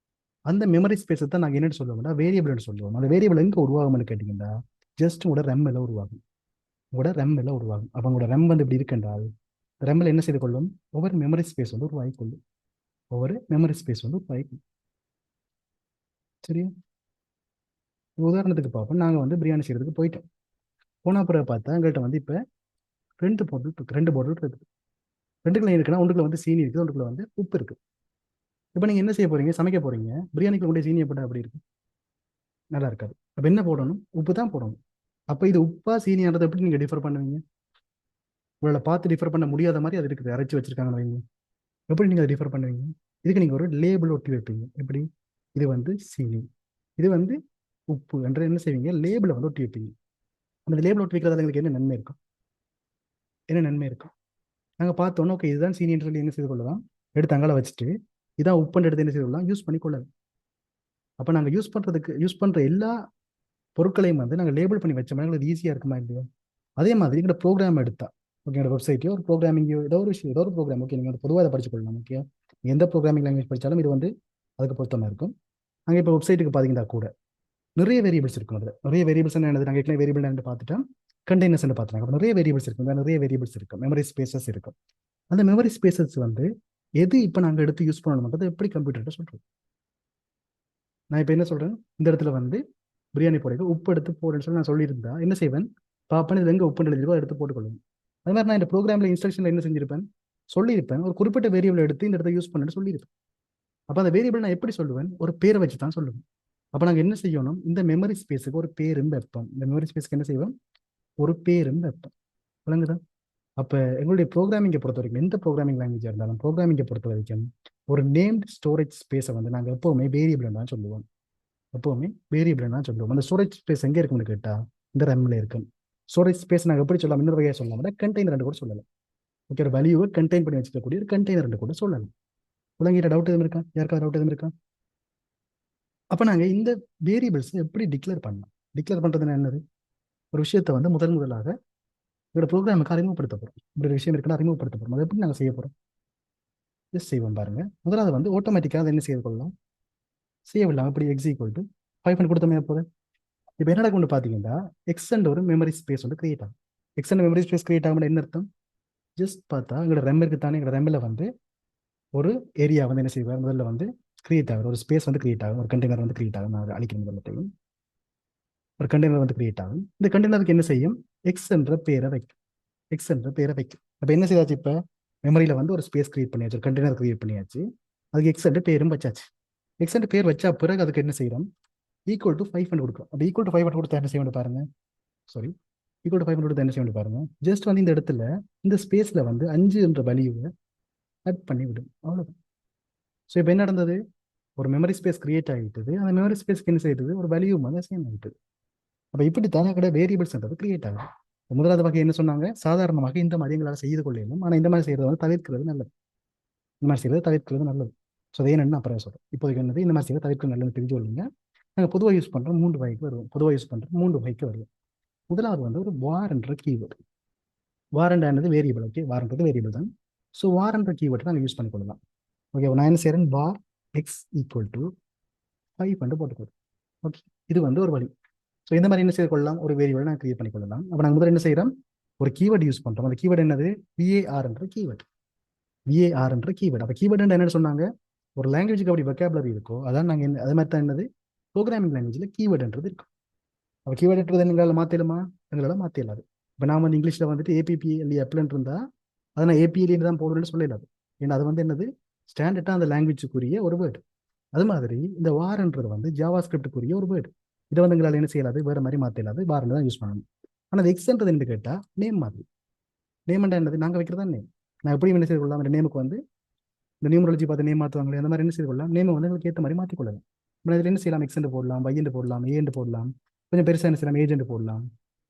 அந்த மெமரி ஸ்பேஸை தான் நாங்கள் என்னென்னு சொல்லுவோம்னா வேரியபிள்னு சொல்லுவோம். அந்த வேரியபிள் எங்கே உருவாகும்னு கேட்டிங்கன்னா, ஜஸ்ட் உங்களோட ரெம்மில் உருவாகும். அப்போ உங்களோட ரெம் வந்து இப்படி இருக்குன்றால், ரெம்மில் என்ன செய்து கொள்ளும், ஒவ்வொரு மெமரி ஸ்பேஸ் வந்து உருவாகிக்கொள்ளும். சரியா, உதாரணத்துக்கு பார்ப்போம். நாங்கள் வந்து பிரியாணி செய்யறதுக்கு போயிட்டோம். போன பிறகு பார்த்தா எங்கள்கிட்ட வந்து இப்போ ரெண்டு போட்டில் இருக்குது. ரெண்டுக்குள்ள இருக்குன்னா ஒன்றுக்குள்ள வந்து சீனி இருக்குது, ஒன்றுக்குள்ள வந்து உப்பு இருக்குது. இப்போ நீங்கள் என்ன செய்ய போறீங்க, சமைக்க போறீங்க. பிரியாணிக்குள்ள கூட சீனியை போட்டால் அப்படி இருக்கு, நல்லா இருக்காது. அப்போ என்ன போடணும், உப்பு தான் போடணும். அப்போ இது உப்பா சீனியானதை எப்படி நீங்கள் டிஃபர் பண்ணுவீங்க, உங்களை பார்த்து டிஃபர் பண்ண முடியாத மாதிரி அது இருக்குது, அரைச்சி வச்சிருக்காங்கன்னு வைங்க. எப்படி நீங்கள் அதை டிஃபர் பண்ணுவீங்க, இதுக்கு நீங்கள் ஒரு லேபிள் ஒட்டி வைப்பீங்க. எப்படி, இது வந்து சீனி, இது வந்து உப்பு என்று என்ன செய்வீங்க, லேபிளை வந்து ஒட்டி வைப்பீங்க. அந்த லேபிள் ஒட்டி வைக்கிறதால எங்களுக்கு என்ன நன்மை இருக்கும், நாங்கள் பார்த்தோன்னே ஓகே இதுதான் சீனின்னு சொல்லி என்ன செய்து கொள்ளலாம், எடுத்து அங்கால வச்சுட்டு இதான் உப்புன்னு எடுத்து என்ன செய்து கொள்ளலாம், யூஸ் பண்ணிக்கொள்ளலாம். அப்போ நாங்கள் யூஸ் பண்ணுற எல்லா பொருட்களையும் வந்து நாங்கள் லேபிள் பண்ணி வச்சோம்னா எங்களுக்கு ஈஸியாக இருக்குமா இல்லையா. அதே மாதிரி எங்களோட ப்ரோக்ராம் எடுத்தா, ஓகே, என்னோட வெப்சைட்டையோ ஒரு ப்ரோக்ராமிங்கோ ஏதோ ஒரு விஷயம், ஏதோ ஒரு ப்ரோக்ராம், ஓகே, நீங்கள் பொதுவாக அதை படிச்சுக்கொள்ளலாம். ஓகே, எந்த ப்ரோக்ராமிங் லாங்குவேஜ் படித்தாலும் இது வந்து அதுக்கு பொருத்தமாக இருக்கும். நாங்கள் இப்போ வெப்சைட்டுக்கு பார்த்தீங்கன்னா கூட நிறைய வேரியபிள்ஸ் இருக்கும். அதில் நிறைய வேரியபிள்ஸ் என்னது, நாங்கள் ஏற்கனவே வேரியபிள் பார்த்துட்டோம், கண்டெய்னர்ஸ் பார்த்துட்டாங்க. நிறைய வேரியபிள்ஸ் இருக்கும், மெமரி ஸ்பேசஸ் இருக்கும். அந்த மெமரி ஸ்பேசஸ் வந்து எது இப்போ நாங்கள் எடுத்து யூஸ் பண்ணணும்ன்றது எப்படி கம்ப்யூட்டர்கிட்ட சொல்கிறோம். நான் இப்போ என்ன சொல்கிறேன், இந்த இடத்துல வந்து பிரியாணி போடுறது உப்பு எடுத்து போடுன்னு சொல்லி நான் சொல்லியிருந்தா என்ன செய்வேன், பாப்பேன் இதில் எங்கே உப்புன்னு எழுதிருக்கோ எடுத்து போட்டுக்கொள்ளுவேன். அது மாதிரி நான் இந்த ப்ரோக்ராமில் இன்ஸ்ட்ரக்ஷனில் என்ன செஞ்சிருப்பேன், சொல்லியிருப்பேன் ஒரு குறிப்பிட்ட வேரியபிள் எடுத்து இந்த இடத்த யூஸ் பண்ணுன்னு சொல்லியிருப்பேன். அப்போ அந்த வேரியபிள் நான் எப்படி சொல்லுவேன், ஒரு பேரை வச்சு தான் சொல்லுவேன். அப்போ நாங்கள் என்ன செய்யணும், இந்த மெமரி ஸ்பேஸுக்கு ஒரு பேரும் வைப்போம். இந்த மெமரி ஸ்பேஸ்க்கு என்ன செய்வோம், ஒரு பேரும் வைப்போம். விளங்குதா? அப்போ எங்களுடைய ப்ரோக்ராமிங்கை பொறுத்த வரைக்கும் எந்த ப்ரோக்ராமிங் லாங்குவேஜாக இருந்தாலும் ப்ரோக்ராமிங்கை பொறுத்த வரைக்கும் ஒரு நேம்ட் ஸ்டோரேஜ் ஸ்பேஸை வந்து நாங்கள் எப்போவுமே வேரியபிள் தான் சொல்லுவோம். எப்போவுமே வேரியபிள் தான் சொல்லுவோம். அந்த ஸ்டோரேஜ் ஸ்பேஸ் எங்கே இருக்கும்னு கேட்டால் இந்த ரம்மில் இருக்கும். ஸ்டோரேஜ் ஸ்பேஸ் நாங்கள் எப்படி சொல்லலாம், இன்னொரு வகையாக சொல்லலாம், கண்டெய்னர் கூட சொல்லலாம். ஓகே, ஒரு வேல்யூவை கண்டெயின் பண்ணி வச்சுக்கக்கூடிய ஒரு கண்டெய்னர் கூட சொல்லலாம். உலகிட்ட டவுட் எதுவும் இருக்கா, யாருக்காவது டவுட் எதுவும் இருக்கா? அப்போ நாங்கள் இந்த வேரியபிள்ஸ் எப்படி டிக்ளேர் பண்ணலாம், டிக்ளேர் பண்ணுறதுன்னா என்னது, ஒரு விஷயத்தை வந்து முதலாக இதோட ப்ரோக்ராமுக்கு அறிமுகப்படுத்த போகிறோம். இப்படி ஒரு விஷயம் இருக்குன்னு அறிமுகப்படுத்த போகிறோம். அதை எப்படி நாங்கள் செய்ய போகிறோம், ஜஸ்ட் செய்வோம் பாருங்க. முதலாவது வந்து ஆட்டோமேட்டிக்காக அதை என்ன செய்து கொள்ளலாம், செய்யவிடலாம். அப்படி எக்ஸ் ஈக்குவல் டு 500 கொடுத்தோமே போது இப்போ என்ன கொண்டு பார்த்தீங்கன்னா எக்ஸ்டெண்ட் ஒரு மெமரி ஸ்பேஸ் வந்து கிரியேட் ஆகும். எக்ஸ்டெண்ட் மெமரி ஸ்பேஸ் கிரியேட் ஆகும் என்ன அர்த்தம், ஜஸ்ட் பார்த்தா எங்களோட ரெம் இருக்கு தானே, எங்களோட ரெம்மில் வந்து ஒரு ஏரியா வந்து என்ன செய்வார், முதல்ல வந்து கிரியேட் ஆகும், ஒரு ஸ்பேஸ் வந்து கிரியேட் ஆகும், ஒரு கண்டெய்னர் வந்து கிரியேட் ஆகும். நான் அழிக்கிற முதல்ல ஒரு கண்டெய்னர் வந்து கிரியேட் ஆகும். இந்த கண்டெய்னருக்கு என்ன செய்யும், எக்ஸ் என்ற பேரை வைக்கும். எக்ஸ் என்ற பேரை வைக்கும். அப்போ என்ன செய்யாச்சு, இப்போ மெமரியில் வந்து ஒரு ஸ்பேஸ் கிரியேட் பண்ணியாச்சு, ஒரு கண்டெய்னர் கிரியேட் பண்ணியாச்சு, அதுக்கு எக்ஸ் என்ற பேரும் வச்சாச்சு. எக்ஸ் என்ற பேர் வச்சா பிறகு அதுக்கு என்ன செய்யறோம், ஈக்குவல் டு 500 கொடுக்கும். அப்போ ஈக்குவல் டு 500 கொடுத்தா என்ன செய்ய பாருங்க, சாரி, ஈக்குவல் டு 500 கொடுத்தா என்ன செய்ய பாருங்க, ஜஸ்ட் வந்து இந்த இடத்துல இந்த ஸ்பேஸ்ல வந்து 5 என்ற வேல்யூவை ஆட் பண்ணி விடும், அவ்வளோதான். ஸோ இப்போ என்ன நடந்தது, ஒரு மெமரி ஸ்பேஸ் கிரியேட் ஆகிட்டது, அந்த மெமரி ஸ்பேஸ்க்கு என்ன செய்யுது, ஒரு வேல்யூ வந்து சேம் ஆகிட்டது. அப்போ இப்படி தானே கூட வேரியபிள்ஸ்ன்றது கிரியேட் ஆகும். முதலாவது வகை என்ன சொன்னாங்க, சாதாரணமாக இந்த மாதிரி எங்களால் செய்து கொள்ளணும், ஆனால் இந்த மாதிரி செய்யறது வந்து தவிர்க்கிறது நல்லது. இந்த மாதிரி செய்யறது தவிர்க்கிறது நல்லது. ஸோ அது என்னன்னு அப்புறம் சொல்கிறேன். இப்போதைக்கு என்னது, இந்த மாதிரி செய்யறது தவிர்க்கிறது நல்லதுன்னு தெரிஞ்சு கொள்ளுங்க. நாங்கள் பொதுவாக யூஸ் பண்ணுறோம் 3 வகைக்கு வருவோம். பொதுவாக யூஸ் பண்ணுறோம் 3 வகைக்கு வருவோம். முதலாவது வந்து ஒரு வார் என்ற கீவேர்டு. வாரண்ட் ஆனது வேரியபிள். ஓகே, வாரன்றது வேரியபிள் தான். ஸோ வார் என்ற கீவேர்டை நாங்கள் யூஸ் பண்ணிக்கொள்ளலாம். ஓகே, நான் என்ன செய்கிறேன், வார் எக்ஸ் ஈக்குவல் டு 5 போட்டுக்கொள்ளும். ஓகே, இது வந்து ஒரு வழி. ஸோ இந்த மாதிரி என்ன செய்து கொள்ளலாம், ஒரு வேரியபிள் நான் கிரியேட் பண்ணிக்கொள்ளலாம். அப்போ நாங்கள் முதல்ல என்ன செய்கிறோம், ஒரு கீவேர்டு யூஸ் பண்ணுறோம். அந்த கீவேர்டு என்னது, விஏஆர் என்ற கீவேர்டு. விஏஆர் என்ற கீவேர்டு. அப்போ கீவேர்டு என்ன சொன்னாங்க, ஒரு லாங்குவேஜுக்கு அப்படி வெக்காபுலரி இருக்கோ அதான் நாங்கள் என்ன, அதே மாதிரி தான் என்னது ப்ரோக்ராமிங் லாங்குவேஜில் கீவேர்டுன்றது இருக்கும். அப்போ கீவேர்டுன்றது எங்களால் மாற்றலுமா, எங்களால் மாற்றலாது. இப்போ நான் வந்து இங்கிலீஷில் வந்துட்டு ஏபிபி இல்லையா அப்ளன் இருந்தால் அதை நான் ஏபிஎல்னு தான் போடணும்னு சொல்லலாது. ஏன்னா அது வந்து என்னது ஸ்டாண்டர்டாக அந்த லாங்குவேஜுக்குரிய ஒரு வேர்டு. அது மாதிரி இந்த வார்ன்றது வந்து ஜாவா ஸ்கிரிப்டுக்குரிய ஒரு வேர்டு. இதை வந்து எங்களால் என்ன செய்யலாது, வேறு மாதிரி மாற்றலாது, வார்ன்னு தான் யூஸ் பண்ணணும். ஆனால் அது எக்ஸ்ன்றது என்ன கேட்டால் நேம் மாதிரி. நேம்ண்டா என்னது, நாங்கள் வைக்கிறதா நேம். நான் எப்படி என்ன செய்து கொள்ளலாம், அந்த நேமுக்கு வந்து இந்த நியூமராலஜி பார்த்து நேம் மாற்றுவாங்களே அந்த மாதிரி என்ன செய்து கொள்ளலாம், நேமை வந்து எங்களுக்கு ஏற்ற மாதிரி மாற்றிக்கொள்ளலாம். இப்போ இதில் என்ன செய்யலாம், எக்ஸ்என்ட் போடலாம், வையண்ட் போடலாம், ஏஎன்ட் போடலாம், கொஞ்சம் பெருசாக என்ன செய்யலாம், ஏஜென்ட் போடலாம்.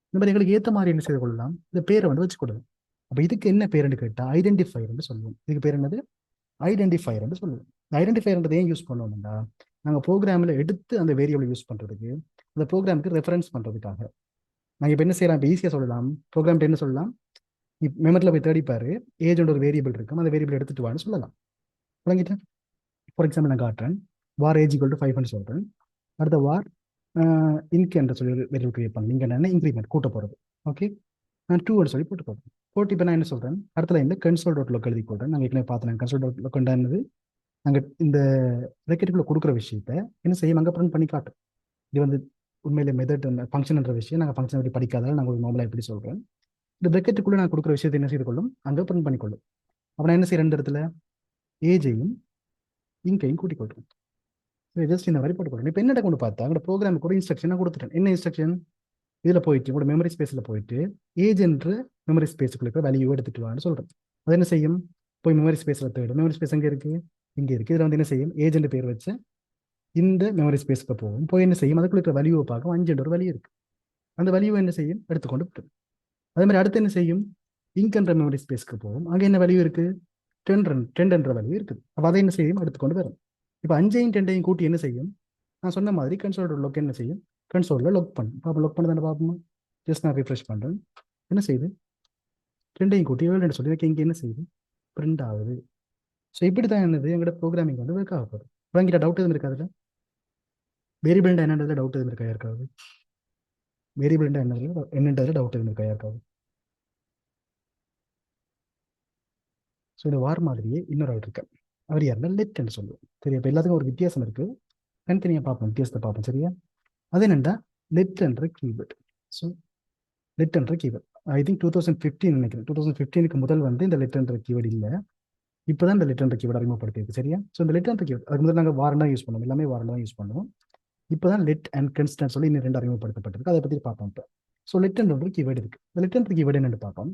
இந்த மாதிரி எங்களுக்கு ஏற்ற மாதிரி என்ன செய்து கொள்ளலாம், இந்த பேரை வந்து வச்சு கொள்ளலாம். அப்போ இதுக்கு என்ன பேருன்னு கேட்டால் ஐடென்டிஃபையர்னு சொல்லுவோம். இதுக்கு பேர் என்னது, ஐடென்டிஃபையர்னு சொல்லுவோம். இந்த ஐடென்டிஃபையர்ன்றது ஏன் யூஸ் பண்ணுவோம்னா, நாங்கள் ப்ரோக்ராமில் எடுத்து அந்த வேரியபிளை யூஸ் பண்ணுறதுக்கு, அந்த ப்ரோக்ராமுக்கு ரெஃபரன்ஸ் பண்ணுறதுக்காக. நாங்கள் இப்போ என்ன செய்யலாம், இப்போ ஈஸியாக சொல்லலாம், ப்ரோக்ராம் என்ன சொல்லலாம், மெமரியில் போய் தேடிப்பாரு, ஏஜென்ட் ஒரு வேரியபிள் இருக்கும், அந்த வேரியபிள் எடுத்துட்டு வான்னு சொல்லலாம். விளங்கிட்டேன். ஃபார் எக்ஸாம்பிள் நான் காட்டுறேன், வார் ஏஜ் ஈக்குவல் டு 5 சொல்கிறேன். அடுத்த வார் இன்க் என்ற சொல்லி வேரியபிள் கிரியேட் பண்ணி நீங்கள் என்ன இன்க்ரிமெண்ட் கூட்ட போகிறது. ஓகே, நான் 2 சொல்லி போட்டு போடுறேன். போட்டு இப்போ நான் என்ன சொல்கிறேன், அடுத்த இந்த கன்சோல் டாட் லோக் எழுதி போடுறேன். நாங்கள் ஏற்கனவே பார்த்தேன் கன்சோல் டாட் லோக் என்னது, நாங்கள் இந்த ரெக்கெட்டுக்குள்ள கொடுக்குற விஷயத்தை என்ன செய்யும், அங்கே பிரிண்ட் பண்ணி காட்டும். இது வந்து உண்மையிலே மெத்தட் ஃபங்க்ஷன்ன்ற விஷயம் நாங்கள் ஃபங்க்ஷன் எப்படி படிக்காதாலும் நாங்கள் ஒரு நார்மலாக எப்படி சொல்கிறேன். இந்த பிரெக்கெட்டுக்குள்ளே நான் கொடுக்குற விஷயத்தை என்ன செய்து கொள்ளும், அங்கே பிரிண்ட் பண்ணிக்கொள்ளும். அப்போ நான் என்ன செய்ய, ரெண்டு இடத்துல ஏஜையும் இங்கையும் கூட்டிக் கொள்றேன். ஜஸ்ட் இந்த மாதிரி போட்டுக்கொள்றேன். இப்போ என்ன கொண்டு பார்த்தா அங்கே ப்ரோக்ராமுக்கு ஒரு இன்ஸ்ட்ரக்ஷனாக கொடுத்துட்டேன். என்ன இன்ஸ்ட்ரக்ஷன், இதில் போயிட்டு உங்களோட மெமரி ஸ்பேஸில் போயிட்டு ஏஜ் என்று மெமரி ஸ்பேஸுக்குள்ள வேல்யூ எடுத்துட்டு வான்னு சொல்கிறேன். அது என்ன செய்யும், போய் மெமரி ஸ்பேஸில் தேடும். மெமரி ஸ்பேஸ் எங்கே இருக்குது, இங்கே இருக்குது. இதில் வந்து என்ன செய்யும், ஏஜென்ட் பேர் வச்சு இந்த மெமரி ஸ்பேஸுக்கு போகும். போய் என்ன செய்யும், அதுக்குள்ள இருக்கிற வேல்யூவை பார்க்க 5 ஒரு வேல்யூ இருக்குது. அந்த வேல்யூவை என்ன செய்யும், எடுத்துக்கொண்டு விட்டுரும். அதே மாதிரி அடுத்து என்ன செய்யும், இங்க் என்ற மெமரி ஸ்பேஸ்க்கு போகும். அங்கே என்ன வேல்யூ இருக்குது, 10 என்ற வேல்யூ இருக்குது. அப்போ அதை என்ன செய்யும், எடுத்துக்கொண்டு வரும். இப்போ 5ஐயும் 10ஐயும் கூட்டி என்ன செய்யும், நான் சொன்ன மாதிரி கன்சோலோட லொக் என்ன செய்யும், கன்சோலில் லொக் பண்ணும். பாப்பா லொக் பண்ண தானே பார்ப்போமா, ஜஸ்ட் நான் ரிஃப்ரெஷ் பண்ணுறேன். என்ன செய்யுது, 2ஐயும் கூட்டி 7 சொல்லி இங்கே என்ன செய்யுது, பிரிண்ட் ஆகுது. ஸோ இப்படி தான் என்னது எங்களோட ப்ரோக்ராமிங் வந்து ஒர்க் ஆக போகுது. உங்ககிட்ட டவுட் எதுவும் இருக்காதுல்ல, வேரியபிள்டா என்னன்றதுல டவுட் எதுவும் இருக்கா யாருக்காவது, வேரியபிள்டா என்னன்றதுல டவுட் எதுவும் இருக்கா யாருக்காவது. ஸோ இந்த வார் மாதிரியே இன்னொரு ஆள் இருக்கு, அவர் யாருன்னா லெட் என்று சொல்லுவோம். சரியா? இப்போ எல்லாத்துக்கும் ஒரு வித்தியாசம் இருக்கு, தனித்தனியாக பார்ப்போம், வித்தியாசத்தை பார்ப்போம். சரியா? அது என்னென்னா லெட் என்ற கீவேர்டு. ஸோ லெட் என்ற கீவேர்டு ஐ திங்க் 2015 நினைக்கிறேன். 2015க்கு முதல் வந்து இந்த லெட் என்ற கீவேர்டு இல்லை, இப்போ தான் இந்த லெட் என்ற கீவேர்டு அறிமுகப்படுத்தியிருக்கு. சரியா? ஸோ இந்த லெட் என்ற கீவேர்டு அதுக்கு முதல்ல நாங்கள் வாரண்ட் தான் யூஸ் பண்ணுவோம், எல்லாமே வாரண்ட் தான் யூஸ் பண்ணுவோம். இப்போ தான் லெட் அண்ட் கன்ஸ்டன்ட் சொல்லி இன்னும் 2 அறிமுகப்படுத்தப்பட்டிருக்கு, அதை பற்றி பார்ப்போம். இப்போ ஸோ லெட் என்ற ஒரு கீவேர்டு இருக்குது, இந்த லெட் என்ற கீவேர்டு என்னென்னு பார்ப்போம்.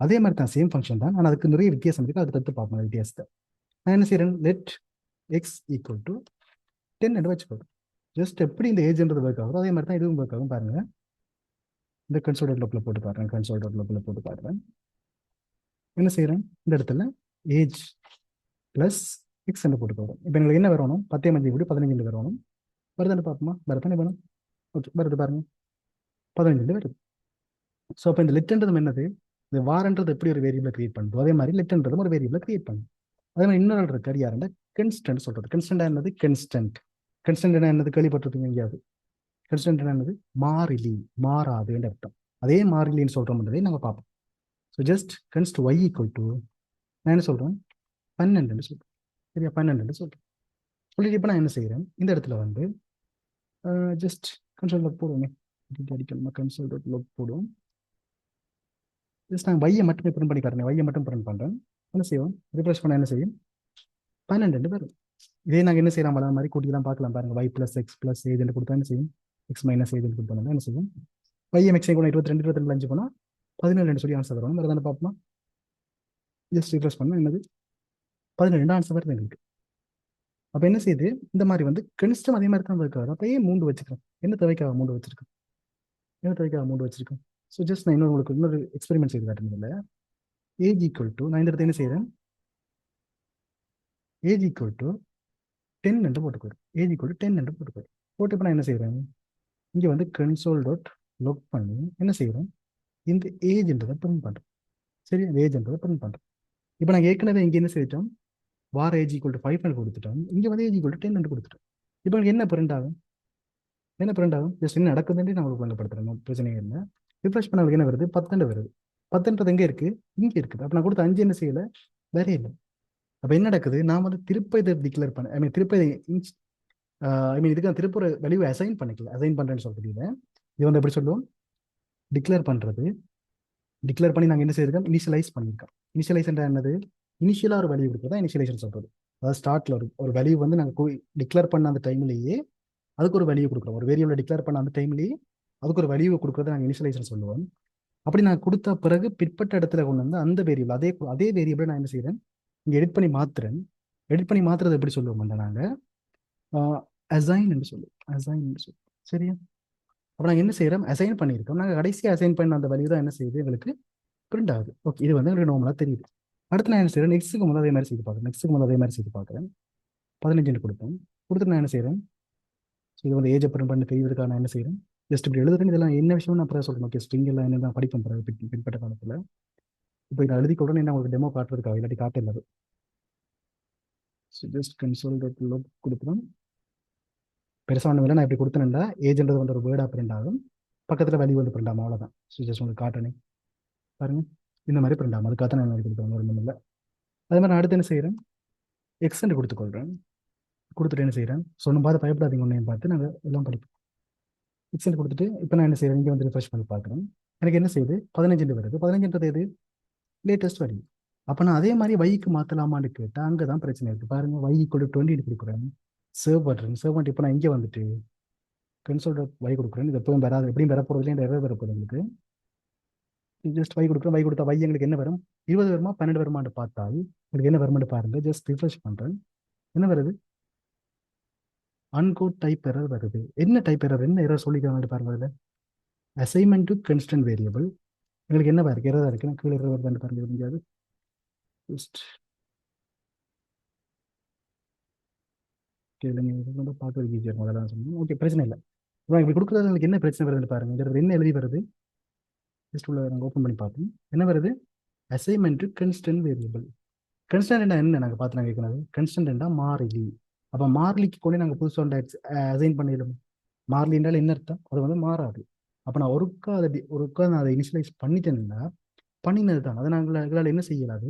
அதே மாதிரி தான், சேம் ஃபங்க்ஷன் தான், ஆனால் அதுக்கு நிறைய வித்தியாசம் இருக்குது, அதை தத்து பார்ப்போம் வித்தியாசத்தை. நான் என்ன செய்கிறேன், லெட் எக்ஸ் ஈக்குவல் டு 10 என்று வச்சுக்கோங்க. ஜஸ்ட் எப்படி இந்த ஏஜ்ன்றது ஒர்க் ஆகுதோ அதே மாதிரி தான் இதுவும் ஒர்க் ஆகும். பாருங்க, இந்த கன்சோல் டாட் லோக்கில் போட்டு பாருங்க, கன்சோல் டாட் லோக்கில் போட்டு பாருங்க. என்ன செய்கிறேன், இந்த இடத்துல ஏஜ் ப்ளஸ் எக்ஸ் என்று போட்டு போகிறோம். இப்போ எங்களுக்கு என்ன வரணும், 10 5 கூட 15 வரணும். வருதுன்னு பார்ப்போமா, வருதானே வேணும். ஓகே, வருது பாருங்க, 15 வருது. ஸோ அப்போ இந்த லெட்ன்றது என்னது, இந்த வாரன்றது எப்படி ஒரு வேரியபிளை கிரியேட் பண்ணுறோம், அதே மாதிரி லெட்ன்றதும் ஒரு வேரியபிளை கிரியேட் பண்ணும். அதே மாதிரி இன்னொரு இருக்கார் யாருன்னா கன்ஸ்டன்ட் சொல்றது. கன்ஸ்டன்ட் என்னது, கன்ஸ்டன்ட். கன்ஸ்டன்ட் என்னது, கேள்விப்பட்டிருப்பீங்க எங்கேயாவது. கன்ஸ்டன்ட் என்னது, மாறிலி, மாறாதுன்னு அர்த்தம். அதே மாறிலின்னு சொல்றோம்ன்றதை நம்ம பார்ப்போம். So just const y equal to, நான் என்ன சொல்றேன், 12 சொல்றேன். சரியா? 12 சொல்றேன். சொல்லிட்டு இப்போ நான் என்ன செய்யறேன், இந்த இடத்துல வந்து ஜஸ்ட் கன்சோல் லாக் போடுவோமே, அடிக்கணுமா, கன்சோல் டாட் லாக் போடுவோம். ஜஸ்ட் நான் வையை மட்டுமே பிரிண்ட் பண்ணி காட்டுறேன், வையை மட்டும் பிரிண்ட் பண்ணுறேன். என்ன செய்வோம், ரிப்ரெஷ் பண்ண என்ன செய்யும், 12 வரும். இதே நாங்கள் என்ன செய்யலாம், வளர மாதிரி கூட்டிலாம் பார்க்கலாம். பாருங்க, y plus X plus agent கொடுத்தா என்ன செய்யும், எக்ஸ் மைனஸ் ஏஜென்ட் கொடுத்தோம்னா என்ன செய்யும், வைஎம் எக்ஸை கூட 22 22 5 போனால் 17 சொல்லி ஆன்சர் வரும். வேறு தானே பார்ப்போமா, ஜஸ்ட் ரிப்ரெஷ் பண்ணால் என்னது, 17 ஆன்சர் வருது எங்களுக்கு. அப்போ என்ன செய்யுது, இந்த மாதிரி வந்து கணிஷ்டம் அதே மாதிரி தான் இருக்காது. அப்போ ஏன் 3 வச்சுக்கிறேன், என்ன தேவைக்காக 3 வச்சிருக்கேன், என்ன தேவைக்காக 3 வச்சிருக்கேன். ஸோ ஜஸ்ட் நான் உங்களுக்கு இன்னொரு எக்ஸ்பெரிமெண்ட் செய்து காட்டுறதில்ல. ஏஜ் ஈக்குவல் டு, நான் இந்த இடத்துல என்ன செய்கிறேன், ஏஜ் ஈக்குவல் டு 10 என்று போட்டுக்கோரு, ஏஜ் ஈக்குவல் டு 10 என்று போட்டுக்கோரு. போட்டு இப்போ நான் என்ன செய்கிறேன், இங்கே வந்து கன்சோல் டாட் லாக் பண்ணி என்ன செய்கிறேன், இந்த ஏஜ்ன்றதை பிரிண்ட் பண்ணுறேன். சரி, அந்த ஏஜ்ன்றதை பிரிண்ட் பண்ணுறேன். இப்போ நாங்கள் ஏற்கனவே இங்கே என்ன செய்யிட்டோம், வார் ஏஜ் ஈக்குவல் டு 5 கொடுத்துட்டோம், இங்கே வந்து ஏஜ் ஈக்குவல் டு 10 கொடுத்துட்டோம். இப்போ எனக்கு என்ன பிரிண்ட் ஆகும், என்ன பிரிண்ட் ஆகும், ஜஸ்ட் என்ன நடக்குதுன்னு நான் உங்களுக்கு வழங்கப்படுத்துறேன், பிரச்சனையே இல்லை. ரிஃப்ரெஷ் பண்ண என்ன வருது, 10 வருது. 10ன்றது எங்கே இருக்குது, இங்கே இருக்குது. அப்போ நான் கொடுத்த 5 என்ன செய்யலை, வேற இல்லை. அப்போ என்ன நடக்குது, நான் வந்து திருப்ப இதை டிக்ளேர் பண்ண, ஐ மீன் திருப்ப இதுக்கு நான் திருப்ப ஒரு வேல்யூ அசைன் பண்ணிக்கல, அசைன் பண்ணுறேன்னு சொல்றது. இது வந்து எப்படி சொல்லுவோம், டிக்ளேர் பண்ணுறது. டிக்ளேர் பண்ணி நாங்கள் என்ன செய்யிருக்கோம், இனிஷியலைஸ் பண்ணியிருக்கோம். இனிஷியலைஸ் என்னது, இனிஷியலாக ஒரு வேல்யூ கொடுக்குறதா இனிஷியலைசேஷன் சொல்கிறது. அதாவது ஸ்டார்ட்ல ஒரு வேல்யூ வந்து நாங்கள் டிக்ளேர் பண்ண அந்த டைம்லேயே அதுக்கு ஒரு வேல்யூ கொடுக்குறோம். ஒரு வேரியபிளை டிக்ளேர் பண்ண அந்த டைம்லேயே அதுக்கு ஒரு வேல்யூ கொடுக்குறத நாங்கள் இனிஷியலைசேஷன் சொல்லுவோம். அப்படி நான் கொடுத்த பிறகு பிற்பட்ட இடத்துல கொண்டு வந்து அந்த வேரியபிள் அதே வேரியபிளை நான் என்ன செய்கிறேன், இங்கே எடிட் பண்ணி மாத்துறேன். எடிட் பண்ணி மாத்துறது எப்படி சொல்லுவோம், நாங்கள் அசைன் என்று சொல்லுவோம், அசைன் என்று சொல்லுவோம். சரியா? அப்போ நாங்கள் என்ன செய்கிறோம், அசைன் பண்ணியிருக்கோம். நாங்கள் கடைசியாக அசைன் பண்ண அந்த வேல்யூ தான் என்ன செய்யுது, எங்களுக்கு பிரிண்ட் ஆகுது. ஓகே, இது வந்து எங்களுக்கு நார்மலாக தெரியுது. அடுத்து நான் என்ன செய்கிறேன், நெக்ஸ்ட்டுக்கு முதல் அதே மாதிரி செய்து பார்க்குறேன். நெக்ஸ்ட்டுக்கு முதல் அதே மாதிரி செய்து பார்க்குறேன். 15 கொடுப்பேன். கொடுத்துட்டு நான் என்ன செய்கிறேன், இது வந்து ஏஜ் பிரிண்ட் பண்ணி தெரியுறதுக்காக நான் என்ன செய்கிறேன், ஜஸ்ட் இப்படி எழுதுறேன். இதெல்லாம் என்ன விஷயம் நான் அப்புறம் சொல்கிறேன். ஓகே, ஸ்ட்ரிங் எல்லாம் என்ன தான் படிப்பேன் பின்பற்ற காலத்தில். இப்போ இதை எழுதி உடனே நான் உங்களுக்கு டெமோ காட்டுறதுக்காக, இல்லாட்டி காட்டல. So just console dot lock கொடுக்குறேன். பெருசாக ஒன்றும் இல்லை, நான் இப்படி கொடுத்தேன்டா ஏஜ்ன்றது வந்து ஒரு வேர்டாக பிரிண்ட் ஆகும், பக்கத்தில் வேல்யூ வந்து பிரிண்ட் ஆகும், அவ்வளோதான். ஸோ ஜஸ்ட் உங்களுக்கு காட்டணும் பாருங்க, இந்த மாதிரி பிரிண்ட் ஆகும். அதுக்காக நான் மாதிரி கொடுக்குறேன், ஒன்றும் இல்லை. அதே மாதிரி நான் அடுத்து என்ன செய்கிறேன், எக்ஸ்டெண்ட் கொடுத்துக்கொள்கிறேன். கொடுத்துட்டு என்ன செய்கிறேன், சொன்ன பார்த்து பயப்படாதீங்க, ஒன்றையும் பார்த்து நாங்கள் எல்லாம் படிப்போம். எக்ஸ்டெண்ட் கொடுத்துட்டு இப்போ நான் என்ன செய்கிறேன், இங்கே வந்து ரிஃப்ரெஷ் பண்ணி பார்க்குறேன். எனக்கு என்ன செய்யுது, 15 வருது. 15ன்றது எது, லேட்டஸ்ட் வேல்யூ. அப்போ நான் அதே மாதிரி வைக்கு மாற்றலாமான்னு கேட்டால் அங்கே தான் பிரச்சனை இருக்குது. பாருங்கள், y = 20 கொடுக்குறேன், சேவ் பண்ணுறேன். சேவ் பண்ணிட்டு இப்போ நான் இங்கே வந்துட்டு கன்சோல் டாட் y கொடுக்குறேன். இது எப்பவும் வராது, எப்படியும் வரப்போகிறதுல இந்த எரர் வரப்போகுது உங்களுக்கு. ஜஸ்ட் y கொடுக்குறேன். y கொடுத்தா y எங்களுக்கு என்ன வரும், 20 வருமா 12 வருமானு பார்த்தால் உங்களுக்கு என்ன வருமானு பாருங்க. ஜஸ்ட் ரிஃப்ரெஷ் பண்ணுறேன், என்ன வருது, அன்கோட் டைப் எரர் வருது. என்ன டைப் எரர், என்ன எரர் சொல்லிக்கிறாங்க பாருங்க. அதில் அசைன்மெண்ட் டு கன்ஸ்டன்ட் வேரியபிள் எங்களுக்கு என்ன இருக்கு, எரர் இருக்கு. நான் கீழே எரர் வருதுன்னு பாருங்க. முடியாது, ஜஸ்ட் கேளுங்க, பார்க்கறதுக்கு ஈஸியாக இருக்கும். அதெல்லாம் சொன்னோம். ஓகே, பிரச்சனை இல்லை. இப்போ இப்படி கொடுக்குறது உங்களுக்கு என்ன பிரச்சனை வருதுன்னு பாருங்க. இதில் என்ன எழுதி வருது, ஜஸ்ட் உள்ள நாங்கள் ஓப்பன் பண்ணி பார்ப்போம். என்ன வருது, assignment to constant variable. Constant என்ன நாங்கள் பார்த்து நாங்கள் கேட்கணும், கன்ஸ்டன்ட் மாறிலி. அப்போ மாறிலிக்கு கொண்டு நாங்கள் புதுசாக அசைன் பண்ணிடும். மாறிலி என்றால் என்ன அர்த்தம், அது வந்து மாறாது. அப்போ நான் ஒருக்கா நான் அதை இனிஷியலைஸ் பண்ணிட்டேன்னா பண்ணினது தான், அதை நாங்கள் எங்களால் என்ன செய்யலாது,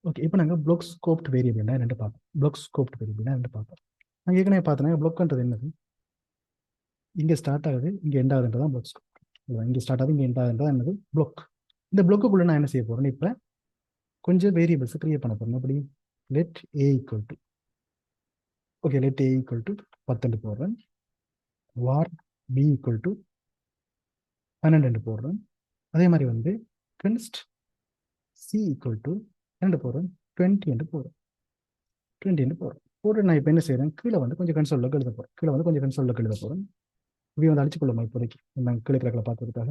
ஓகே, இப்போ நாங்கள் ப்ளொக் ஸ்கோப்ட் வேரியபிள்னா ரெண்டு பார்ப்போம். ப்ளொக் ஸ்கோப்ட் வேரியபிள்னா ரெண்டு பார்ப்போம். நாங்கள் ஏற்கனவே பார்த்தோன்னா ப்ளொக்ன்றது என்னது, இங்கே ஸ்டார்ட் ஆகுது இங்கே எண்ட் ஆகுதுன்றது தான் ப்ளொக் ஸ்கோப். இங்கே ஸ்டார்ட் ஆகுது இங்கே எண்ட் ஆகுதுன்றது என்னது ப்ளொக். இந்த ப்ளொக்குக்குள்ளே நான் என்ன செய்ய போகிறேன், இப்போ கொஞ்சம் வேரியபிள்ஸ் கிரியேட் பண்ண போகிறேன். எப்படி, let A equal to, okay let A equal to 10 போடுறேன். வார் பி ஈக்குவல் டு 12 போடுறேன். அதே மாதிரி வந்து கன்ஸ்ட் சி ஈக்குவல் டு 2 போடுறேன், 20 என்று போடுறேன், 20 என்று போடுறேன். போட்டு நான் இப்போ என்ன செய்கிறேன், கீழே வந்து கொஞ்சம் கன்சோலில் எழுத போகிறேன். கீழே வந்து கொஞ்சம் கன்சோலில் எழுத போகிறேன். இவை வந்து அழிச்சுக்கொள்ளுமா இப்போதைக்கு நாங்கள் கீழே கிடக்கில் பார்க்கறதுக்காக.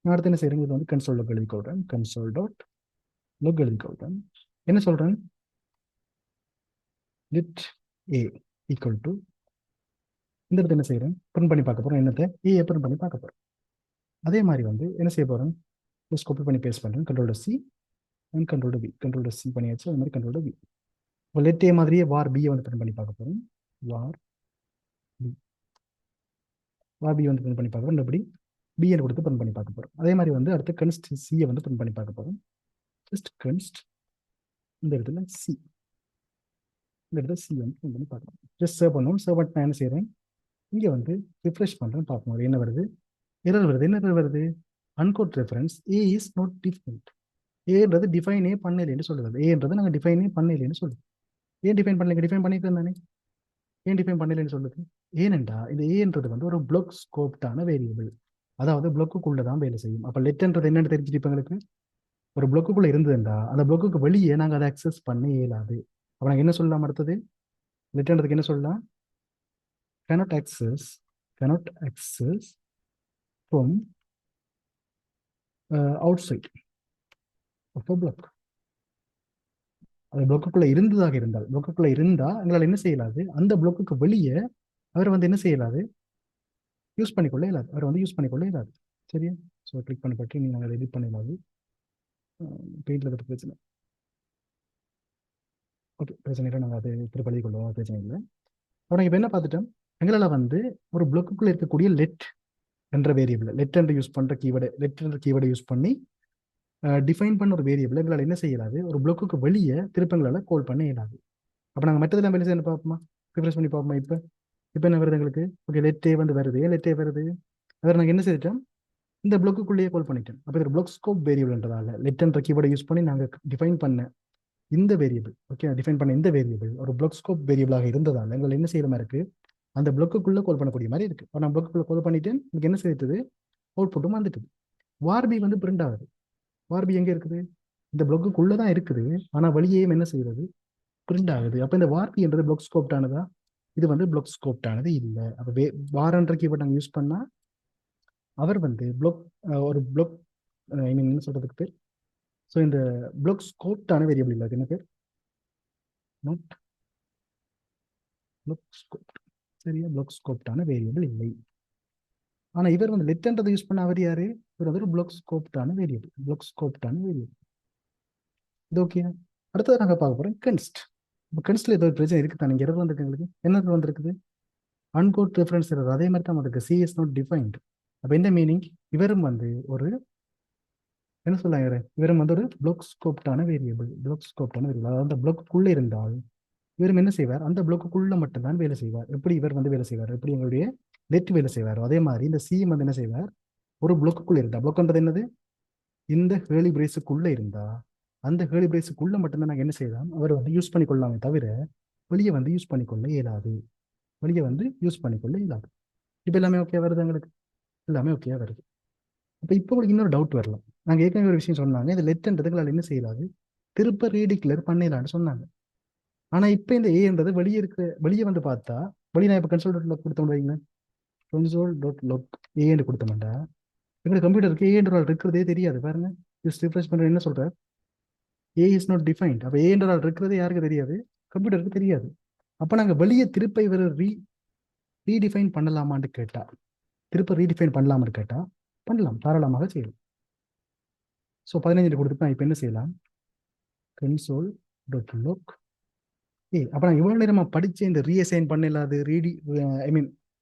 நான் அடுத்து என்ன செய்கிறேன், இது வந்து கன்சோலில் எழுதி கொள்கிறேன். கன்சோல் டாட் லொக் எழுதி கொள்கிறேன். என்ன சொல்கிறேன், லெட் ஏ ஈக்குவல் டு, இந்த இடத்துல என்ன செய்கிறேன், பிரிண்ட் பண்ணி பார்க்க போகிறோம். என்னத்தை, ஏ பிரிண்ட் பண்ணி பார்க்க போகிறோம். அதே மாதிரி வந்து என்ன செய்ய போகிறேன், காப்பி பண்ணி பேஸ்ட் பண்ணுறேன். Control C and control V, control C பண்ணியாச்சு. அது மாதிரி கண்ட்ரோல் வி. இப்போ லெட் ஏ மாதிரியே வார் பியை வந்து பிரிண்ட் பண்ணி பார்க்க போகிறோம். வார் பி, வார் பி வந்து பிரிண்ட் பண்ணி பார்க்க போகிறோம். எப்படி பிஏ கொடுத்து பிரிண்ட் பண்ணி பார்க்க போகிறோம். அதே மாதிரி வந்து அடுத்து கன்ஸ்ட் சியை வந்து பிரிண்ட் பண்ணி பார்க்க போகிறோம். ஜஸ்ட் கன்ஸ்ட் இந்த இடத்துல சி, இந்த இடத்துல சி வந்து பிரிண்ட் பண்ணி பார்க்கலாம். ஜஸ்ட் சேவ் பண்ணுவோம். சேவ் பண்ணிட்டு நான் என்ன செய்கிறேன், இங்கே வந்து ரிஃப்ரெஷ் பண்ணுறேன். பார்ப்போம் என்ன வருது, எரர் வருது. என்ன எரர் வருது, uncaught reference A is not defined. ஏன்றது டிஃபைனே பண்ணலைன்னு சொல்லுது. ஏன்றது நாங்கள் டிஃபைனே பண்ணலைன்னு சொல்லுது. ஏன் டிஃபைன் பண்ணல, டிஃபைன் பண்ணிட்டு தானே, ஏன் டிஃபைன் பண்ணலைன்னு சொல்லுது, ஏனென்றா இந்த ஏன்றது வந்து ஒரு ப்ளொக் ஸ்கோப்டான வேரியபிள், அதாவது ப்ளொக்குக்குள்ள தான் வேலை செய்யும். அப்போ லெட்ன்றது என்னன்னு தெரிஞ்சுட்டு இப்போ எங்களுக்கு ஒரு ப்ளொக்குக்குள்ள இருந்ததுண்டா அந்த ப்ளொக்குக்கு வெளியே நாங்கள் அதை அக்சஸ் பண்ண இயலாது. அப்போ நாங்கள் என்ன சொல்லலாம், அடுத்தது லெட்ன்றதுக்கு என்ன சொல்லலாம், cannot access from outside of a block. அது பிளொக்குக்குள்ள இருந்ததாக இருந்தால், பிளொக்குக்குள்ள இருந்தா எங்களால் என்ன செய்யலாது, அந்த பிளொக்குக்கு வெளியே அவர் வந்து என்ன செய்யலாது, யூஸ் பண்ணிக்கொள்ள இயலாது. அவர் வந்து யூஸ் பண்ணிக்கொள்ள இயலாது. சரியா, ஸோ கிளிக் பண்ணி பற்றி நீங்கள் அதை எடிட் பண்ணிடலாது. பெயிண்டில் இருக்கிற பிரச்சனை, ஓகே பிரச்சனை இல்லை, நாங்கள் அதை திருப்பி எழுதி கொள்வோம், பிரச்சனை இல்லை. அப்போ நாங்கள் இப்போ என்ன பார்த்துட்டோம், எங்களால் வந்து ஒரு பிளொக்குக்குள்ள இருக்கக்கூடிய லெட் என்ற வேரியபிள், லெட் என்று யூஸ் பண்ணுற கீவேர்டு, லெட் என்ற கீவேர்டை யூஸ் பண்ணி டிஃபைன் பண்ண ஒரு வேரியபிள் எங்களால் என்ன செய்யலாது, ஒரு பிளொக்குக்கு வெளியே திருப்பங்களால் கால் பண்ண இயலாது. அப்போ நாங்கள் மெத்தடில் வெளியே என்ன பார்ப்போமா, ரிஃப்ரெஷ் பண்ணி பார்ப்போமா. இப்போ என்ன வருது எங்களுக்கு, ஓகே லெட்டே வந்து வருது, லெட்டே வருது. அதில் நாங்கள் என்ன செய்துட்டோம், இந்த பிளொக்குக்குள்ளேயே கால் பண்ணிட்டோம். அப்போ இது பிளொக் ஸ்கோப் வேரியபிள்ன்றதால லெட்ன்ற கீவேர்டை யூஸ் பண்ணி நாங்கள் டிஃபைன் பண்ண இந்த வேரியபிள், ஓகே டிஃபைன் பண்ண இந்த வேரியபிள் ஒரு பிளொக் ஸ்கோப் வேரியபிளாக இருந்ததால் எங்களை என்ன செய்யற மாதிரி இருக்கு, அந்த பிளொக்குக்குள்ளே கால் பண்ணக்கூடிய மாதிரி இருக்கு. இப்போ நான் பிளொக்குக்குள்ளே கால் பண்ணிட்டு எனக்கு என்ன செய்யுது, அவுட்புட்டும் வந்துட்டுது. வார்பி வந்து பிரிண்ட் ஆகுது. வார்பி எங்கே இருக்குது, இந்த பிளொக்குக்குள்ளே தான் இருக்குது, ஆனால் வெளியேயும் என்ன செய்யறது, பிரிண்ட் ஆகுது. அப்போ இந்த வார்பி என்றது பிளொக் ஸ்கோப்டானதா, இது வந்து பிளொக் ஸ்கோப்டானது இல்லை. அப்போ வாரன்ற கீவேர்ட் நாங்கள் யூஸ் பண்ணால் அவர் வந்து பிளொக் ஒரு பிளொக், ஐ மீன் என்ன சொல்றதுக்கு பேர், ஸோ இந்த பிளொக் ஸ்கோப்டான வேரியபிள் இல்லை, அது என்ன பேர், நாட் பிளொக் ஸ்கோப். சரியா, பிளொக் ஸ்கோப்டான வேரியபிள் இல்லை. ஆனால் இவர் வந்து லெட்ன்றதை யூஸ் பண்ண அவர் யாரு, இவர் வந்து ஒரு பிளொக் ஸ்கோப்டான வேரியபிள், பிளொக் ஸ்கோப்டான வேரியபிள். இது ஓகே. அடுத்தது நாங்கள் பார்க்க போகிறோம் கன்ஸ்ட். இப்போ கன்ஸ்ட்ல ஏதோ ஒரு பிரச்சனை இருக்குது தானே, எரர் வந்திருக்கு எங்களுக்கு, என்ன வந்திருக்குது, அன்கோட் ரெஃபரன்ஸ் எரர். அதே மாதிரி தான் அதுக்கு சி இஸ் நாட் டிஃபைன்ட். அப்போ என்ன மீனிங், இவரும் வந்து ஒரு என்ன சொல்லாங்க, இவரும் வந்து ஒரு பிளொக் ஸ்கோப்டான வேரியபிள், பிளொக் ஸ்கோப்டான வேரியபிள். அதாவது அந்த பிளொக்குள்ளே இருந்தால் இவரும் என்ன செய்வார், அந்த பிளொக்குள்ள மட்டும்தான் வேலை செய்வார். எப்படி இவர் வந்து வேலை செய்வார், எப்படி எங்களுடைய லெட் வேலை செய்வார், அதே மாதிரி இந்த சிஎம் வந்து என்ன செய்வார், ஒரு பிளொக்குள்ள இருந்தா, பிளொக்ன்றது என்னது, இந்த ஹேர்லி பிரேஸுக்குள்ள இருந்தா அந்த ஹேர்லி பிரேஸுக்குள்ள மட்டும்தான் நாங்கள் என்ன செய்யலாம், அவர் வந்து யூஸ் பண்ணிக்கொள்ளலாமே தவிர வெளியே வந்து யூஸ் பண்ணிக்கொள்ள இயலாது, வெளியே வந்து யூஸ் பண்ணிக்கொள்ள இயலாது. இப்போ எல்லாமே ஓகே வருது எங்களுக்கு, எல்லாமே ஓகே வருது. அப்போ இப்போ உங்களுக்கு இன்னொரு டவுட் வரலாம், நாங்கள் ஏற்கனவே ஒரு விஷயம் சொன்னாங்க, இந்த லெட்ன்றதுங்களால் என்ன செய்யலாது, திருப்ப ரீடிக்ளேர் பண்ணிடலான்னு சொன்னாங்க. ஆனால் இப்போ இந்த ஏன்றது வெளியே வந்து பார்த்தா, வெளியே நான் இப்போ கன்சோல் டாட் லொக் கொடுத்தோம் வைங்க, கன்சோல் டாட் லொக் ஏன்னு கொடுத்தோம்டா எங்களுக்கு கம்ப்யூட்டருக்கு ஏன்ற ஆள் இருக்கிறதே தெரியாது. பாருங்க, ஜஸ்ட் ரிஃப்ரெஷ் பண்ணுற என்ன சொல்ற, ஏ இஸ் நாட் டிஃபைன்ட். அப்போ ஏன்ற ஆள் இருக்கிறதே யாருக்கு தெரியாது, கம்ப்யூட்டருக்கு தெரியாது. அப்போ நாங்கள் வெளியே திருப்ப இவர் ரீடிஃபைன் பண்ணலாமான்னு கேட்டா, திருப்ப ரீடிஃபைன் பண்ணலாமான்னு கேட்டா பண்ணலாம், தாராளமாக செய்யலாம். ஸோ 15 கொடுத்துட்டு நான் இப்போ என்ன செய்யலாம், கன்சோல் டாட் லொக் ஏ. அப்போ நான் இவ்வளோ நேரமாக படித்து இந்த ரீஅசைன் பண்ணிடலாது, ஐ மீன்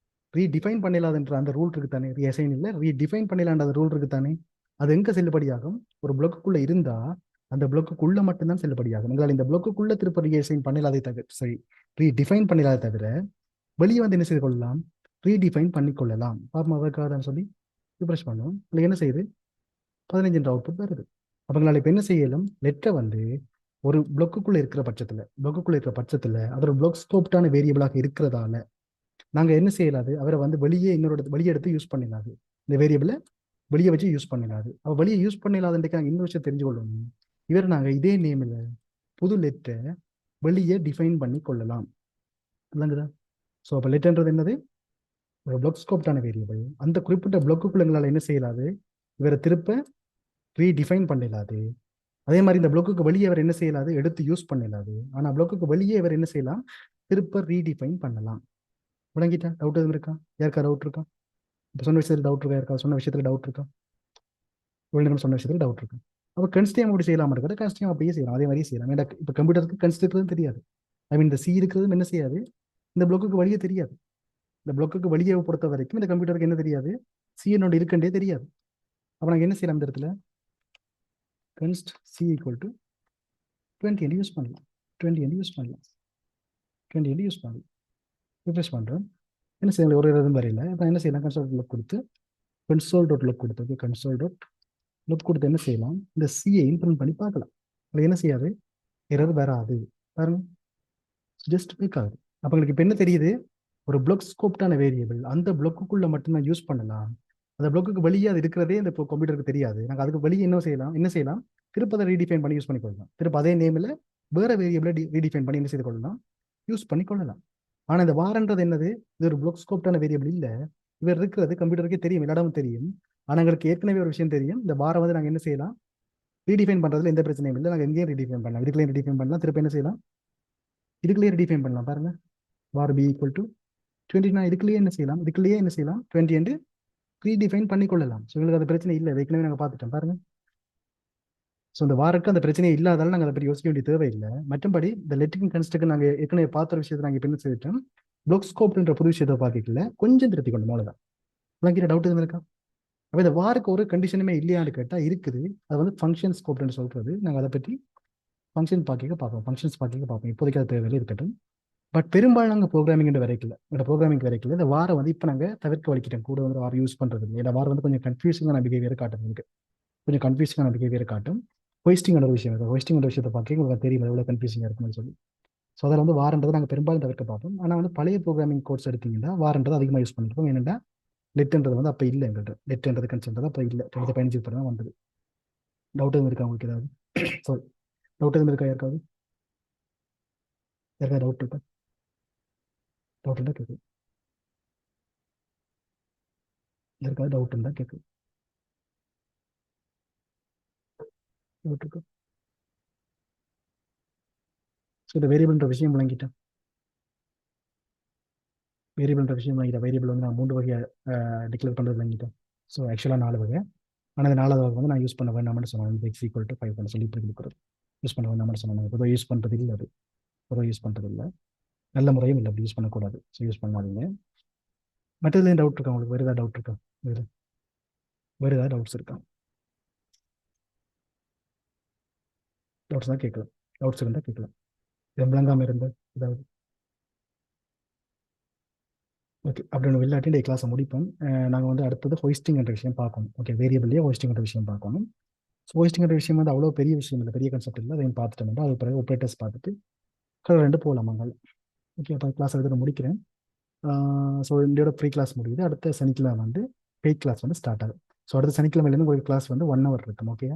ரீடிஃபைன் பண்ணிடலாதுன்ற அந்த ரூல் இருக்கு தானே, ரீஅசைன் இல்லை ரீடிஃபைன் பண்ணிடலான்ற அந்த ரூல் இருக்கு தானே, அது எங்கே செல்லுபடியாகும், ஒரு பிளொக்குக்குள்ளே இருந்தால் அந்த பிளாக்குக்குள்ள மட்டும்தான் செல்லுபடியாகும். உங்களால் இந்த பிளாக்குக்குள்ள திருப்ப ரீஅசைன் பண்ணலாதே தவிர, சரி, ரீடிஃபைன் பண்ணலாதே தவிர வெளியே வந்து என்ன செய்து கொள்ளலாம், ரீடிஃபைன் பண்ணிக்கொள்ளலாம். பாப்பா அதற்காக சொல்லி ரிஃப்ரெஷ் பண்ணுவோம். இல்லை என்ன செய்யுது, 15 அவுட்புட் வருது. அப்போ உங்களால் இப்போ என்ன செய்யலாம், லெட்டரை வந்து ஒரு பிளாக்குக்குள்ள இருக்கிற பட்சத்தில் அது ஒரு பிளாக் ஸ்கோப்டான வேரியபிளாக இருக்கிறதால நாங்கள் என்ன செய்யலாது, அவரை வந்து வெளியே வெளியே எடுத்து யூஸ் பண்ணிடலாது. இந்த வேரியபிளை வெளியே வச்சு யூஸ் பண்ணிடலாது. அப்போ வெளியே யூஸ் பண்ணிடலாதுன்றதுக்கு நாங்கள் இன்னொரு விஷயம் தெரிஞ்சு கொள்ளணும். இவர் நாங்கள் இதே நேமில் புது லெட்டரை வெளியே டிஃபைன் பண்ணி கொள்ளலாம். இல்லைங்குதா? ஸோ அப்போ லெட்டர்ன்றது என்னது, ஒரு பிளாக் ஸ்கோப்டான வேரியபிள். அந்த குறிப்பிட்ட பிளாக்குக்குள்ள எங்களால் என்ன செய்யலாது, இவரை திருப்ப ரீடிஃபைன் பண்ணிடலாது. அதே மாதிரி இந்த பிளாக்குக்கு வெளியே அவர் என்ன செய்யலாது, எடுத்து யூஸ் பண்ணிடலாது. ஆனால் பிளாக்குக்கு வெளியே இவர் என்ன செய்யலாம், திருப்ப ரீடிஃபைன் பண்ணலாம். விளங்கிட்டா? டவுட் எதுவும் இருக்கா? யாருக்கா டவுட் இருக்கா? இப்போ சொன்ன விஷயத்தில் டவுட் இருக்கா? யாருக்கா சொன்ன விஷயத்தில் டவுட் இருக்கா? இவ்வளோ நேரம் சொன்ன விஷயத்தில் டவுட் இருக்கா? அப்போ கன்ஸ்டியம் அப்படி செய்யலாமா இருக்கிறது, கன்ஸ்டியம் அப்படியே செய்யலாம், அதே மாதிரியே செய்யலாம். ஏன்னா இப்போ கம்ப்யூட்டருக்கு கன்ஸ்ட் இருக்கிறது தெரியாது. ஐ மீன் இந்த சி இருக்கிறது என்ன செய்யாது, இந்த பிளாக்குக்கு வெளியே தெரியாது. இந்த பிளாக்குக்கு வெளியே பொறுத்த வரைக்கும் இந்த கம்ப்யூட்டருக்கு என்ன தெரியாது, சி என்னோட இருக்கண்டே தெரியாது. அப்போ நாங்கள் என்ன செய்யலாம், இந்த இடத்துல கன்ஸ்ட் சி ஈக்குவல் டு 20 என்று யூஸ் பண்ணலாம். 20 என்று யூஸ் பண்ணலாம். 20 என்று யூஸ் பண்ணலாம். ரிஃப்ரெஷ் பண்ணுறோம். என்ன செய்யலாம், ஒரு இதுவும் வரையில. இப்போ என்ன செய்யலாம், கன்சோல் லுக் கொடுத்து கன்சோல் டாட் லுக் கொடுத்து கன்சோல் டாட் லுக் கொடுத்து என்ன செய்யலாம், இந்த சியை இம்ப்ளிமெண்ட் பண்ணி பார்க்கலாம். அது என்ன செய்யாது, எரர் வராது. பாருங்க, ஜஸ்ட் பிக் ஆகுது. அப்போ உங்களுக்கு இப்போ என்ன தெரியுது, ஒரு பிளாக் ஸ்கோப்டான வேரியபிள் அந்த பிளாக்குக்குள்ள மட்டும்தான் யூஸ் பண்ணலாம். அந்த பிளாக்குக்கு வெளியே அது இருக்கிறதே இந்த கம்ப்யூட்டருக்கு தெரியாது. நாங்கள் அதுக்கு வெளியே என்ன செய்யலாம், திருப்ப அதை ரீடிஃபைன் பண்ணி யூஸ் பண்ணி கொள்ளலாம். திருப்ப அதே நேமில் வேற வேரியபிளை ரீடிஃபைன் பண்ணி என்ன செய்து கொள்ளலாம், யூஸ் பண்ணி கொள்ளலாம். ஆனால் இந்த வாரன்றது என்னது, இது ஒரு பிளாக் ஸ்கோப்டான வேரியபிள் இல்லை. இவர் இருக்கிறது கம்ப்யூட்டருக்கே தெரியும், எல்லா இடமும் தெரியும். ஆனால் எங்களுக்கு ஏற்கனவே ஒரு விஷயம் தெரியும், இந்த வாரம் வந்து நாங்கள் என்ன செய்யலாம், ரீடிஃபைன் பண்ணுறதுல எந்த பிரச்சனையும் இல்லை. நாங்கள் எங்கேயும் ரீடிஃபைன் பண்ணலாம், இதுக்குள்ளேயும் ரீடிஃபைன் பண்ணலாம். திருப்ப என்ன செய்யலாம், இதுக்குள்ளேயே ரீடிஃபைன் பண்ணலாம். பாருங்க, வார் பி ஈக்குவல் டு 20. இதுக்குள்ளேயே என்ன செய்யலாம் 20 என்று ரீடிஃபைன் பண்ணிக்கொள்ளலாம். ஸோ எங்களுக்கு அது பிரச்சனை இல்லை, ஏற்கனவே நாங்கள் பார்த்துட்டோம். பாருங்க, ஸோ இந்த வாரக்கு அந்த பிரச்சனையே இல்லாதாலும் நாங்கள் அதை பற்றி யோசிக்க வேண்டிய தேவையில்லை. மற்றபடி இந்த லெட்டிங் கன்ஸ்ட்ரக்ட் நாங்கள் ஏற்கனவே பார்த்த ஒரு விஷயத்தை நாங்கள் இப்போ என்ன செய்துட்டோம், பிளாக் ஸ்கோப்ன்ற புது விஷயத்தை பார்க்கல, கொஞ்சம் திருத்தி கொண்டு அவ்வளோதான். உங்களுக்கு டவுட் எதுவும் இருக்கா? அப்போ இந்த வாருக்கு ஒரு கண்டிஷனுமே இல்லையான்னு கேட்டால் இருக்குது. அது வந்து ஃபங்க்ஷன் ஸ்கோப்னு சொல்கிறது. நாங்கள் அதை பற்றி ஃபங்க்ஷன்ஸ் பார்க்க பார்ப்போம். இப்போதைக்கு அது தேவையில்லை, இருக்கட்டும். பட் பெரும்பாலும் நாங்கள் ப்ரோக்ராமிங் வரைக்கல, இந்த வாரம் வந்து இப்போ நாங்கள் தவிர்க்க வலிக்கிட்டோம். கூட வந்து வாரம் யூஸ் பண்ணுறது இல்லை. இந்த வாரம் வந்து கொஞ்சம் கன்ஃபியூஷனான பிஹேவியர் காட்டும். எனக்கு கொஞ்சம் கன்ஃபியூஷனான பிஹேவியர் காட்டும். ஹோஸ்டிங் ஒரு விஷயம் இருக்குது. ஹோஸ்டிங் விஷயத்தை பார்க்க உங்களுக்கு தெரியும் எவ்வளோ கன்ஃபியூசிங்காக இருக்குன்னு சொல்லி. ஸோ அதில் வந்து வாரன்றது நாங்கள் பெரும்பாலும் தவிர்க்க பார்ப்போம். ஆனால் வந்து பழைய ப்ரோக்ராமிங் கோர்ஸ் எடுத்தீங்கன்னா வாரன்றது அதிகமாக யூஸ் பண்ணிருப்போம். ஏன்னா லெட்ன்றது வந்து அப்போ இல்லை, எங்கள்கிட்ட லெட்ன்றது கன்சென்ட் அப்போ இல்லை. 2015 இப்போ தான் வந்தது. டவுட் எதுவும் இருக்கா உங்களுக்கு ஏதாவது? சாரி, டவுட் எதுவும் இருக்கா யாருக்காவது? டவுட் இருக்கா? டவுட் இருந்தால் கேட்குது. யாருக்காவது டவுட் இருந்தால் கேட்குது. டவுட் இருக்கு. ஸோ இந்த வேரியபிள்ன்ற விஷயம் விளங்கிட்டேன். வேரியபிள் வந்து நான் 3 வகையை டிக்ளேர் பண்ணுறது விளங்கிட்டேன். ஸோ ஆக்சுவலாக 4 வகை. ஆனால் அந்த 4வது வந்து நான் யூஸ் பண்ண வேண்டாம்னு சொன்னேன். எக்ஸ் ஈக்குவல் டு 5 பண்ண சொல்லி இப்படி கொடுக்குறது யூஸ் பண்ண வேண்டாம்னு சொன்னாங்க. பொதுவாக யூஸ் பண்ணுறது இல்லை, அது பொதுவாக யூஸ் பண்ணுறது இல்லை, நல்ல முறையும் இல்லை, அப்படி யூஸ் பண்ணக்கூடாது. ஸோ யூஸ் பண்ணாதீங்க. மற்றதுலேயும் டவுட் இருக்கா உங்களுக்கு? வேறு ஏதாவது டவுட் இருக்கா? வேறு ஏதாவது டவுட்ஸ் இருக்கா? டவுட்ஸ் தான் கேட்கலாம். டவுட்ஸ் இருந்தால் கேட்கலாம். இது விளங்காமல் இருந்தால் ஏதாவது. ஓகே, அப்படி ஒன்று இல்லாட்டி இந்த கிளாஸை முடிப்போம். நாங்கள் வந்து அடுத்தது ஹோஸ்டிங் என்ற விஷயம் பார்க்கணும். ஓகே, வேரியபிள்லேயே ஹோஸ்டிங் என்ற விஷயம் பார்க்கணும். ஸோ ஹோஸ்டிங் என்ற விஷயம் வந்து அவ்வளோ பெரிய விஷயம் இல்லை, பெரிய கான்செப்ட் இல்லை. அதையும் பார்த்துட்டோம்னா அது பிறகு ஆப்ரேட்டர்ஸ் பார்த்துட்டு கடை 2 போகலாம் அங்கே. ஓகே, அப்போ கிளாஸ் எடுத்து முடிக்கிறேன். ஸோ இந்தியோட ஃப்ரீ கிளாஸ் முடியுது. அடுத்த சனிக்கிழமை வந்து பெய்ட் கிளாஸ் வந்து ஸ்டார்ட் ஆகும். ஸோ அடுத்த சனிக்கிழமையிலேருந்து உங்களுக்கு கிளாஸ் வந்து 1 hour இருக்கும். ஓகே,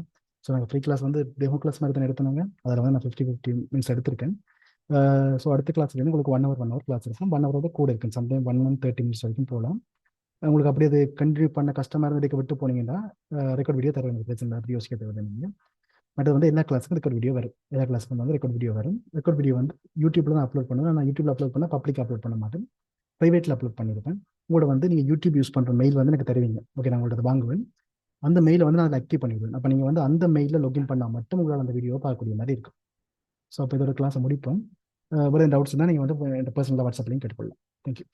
ஸோ நாங்கள் ஃப்ரீ கிளாஸ் வந்து டெமோ கிளாஸ் மாதிரி தான் எடுத்துனாங்க. அதில் வந்து நான் 50 மினிட்ஸ் எடுத்திருக்கேன். ஸோ அடுத்த கிளாஸ்லேருந்து உங்களுக்கு 1 hour கிளாஸ் இருக்கும். 1 hour கூட இருக்கும். சம்டைம் 1 hour 30 minutes வரைக்கும் போகலாம். உங்களுக்கு அப்படி அது கண்டினியூ பண்ண கஷ்டமாக இருந்து விட்டு போனீங்கன்னா ரெக்கார்ட் வீடியோ தர வேண்டிய பிரச்சனை, அப்படி யோசிக்க தேவை நீங்கள். பட் வந்து எல்லா கிளாஸுக்கும் ரெக்கார்ட் வீடியோ வரும். எல்லா கிளாஸுக்கும் வந்து ரெக்கார்ட் வீடியோ வரும். ரெக்கார்ட் வீடியோ வந்து யூடியூப்ல தான் அப்லோட் பண்ணுவேன். நான் யூடியூப்ல அப்லோட் பண்ணால் பப்ளிக் அப்லோட் பண்ண மாட்டேன், ப்ரைவேட்டில் அப்லோட் பண்ணியிருப்பேன். உங்களோட வந்து நீங்கள் யூடியூப் யூஸ் பண்ணுற மெயில் வந்து எனக்கு தருவீங்க. ஓகே, நான் உங்கள்கிட்ட வாங்குவேன். அந்த மெயிலை வந்து நான் அதில் ஆக்டிவ் பண்ணிடுவேன். அப்போ நீங்கள் வந்து அந்த மெயிலில் லாகின் பண்ணால் மட்டும் உங்களால் அந்த வீடியோவை பார்க்கக்கூடிய மாதிரி இருக்கும். ஸோ அப்போ இதோட கிளாஸை முடிப்போம். வேறு டவுட்ஸ் தான் நீங்கள் வந்து பர்சனலாக வாட்ஸ்அப்லையும் கேட்டுக்கொள்ளலாம். தேங்க்யூ.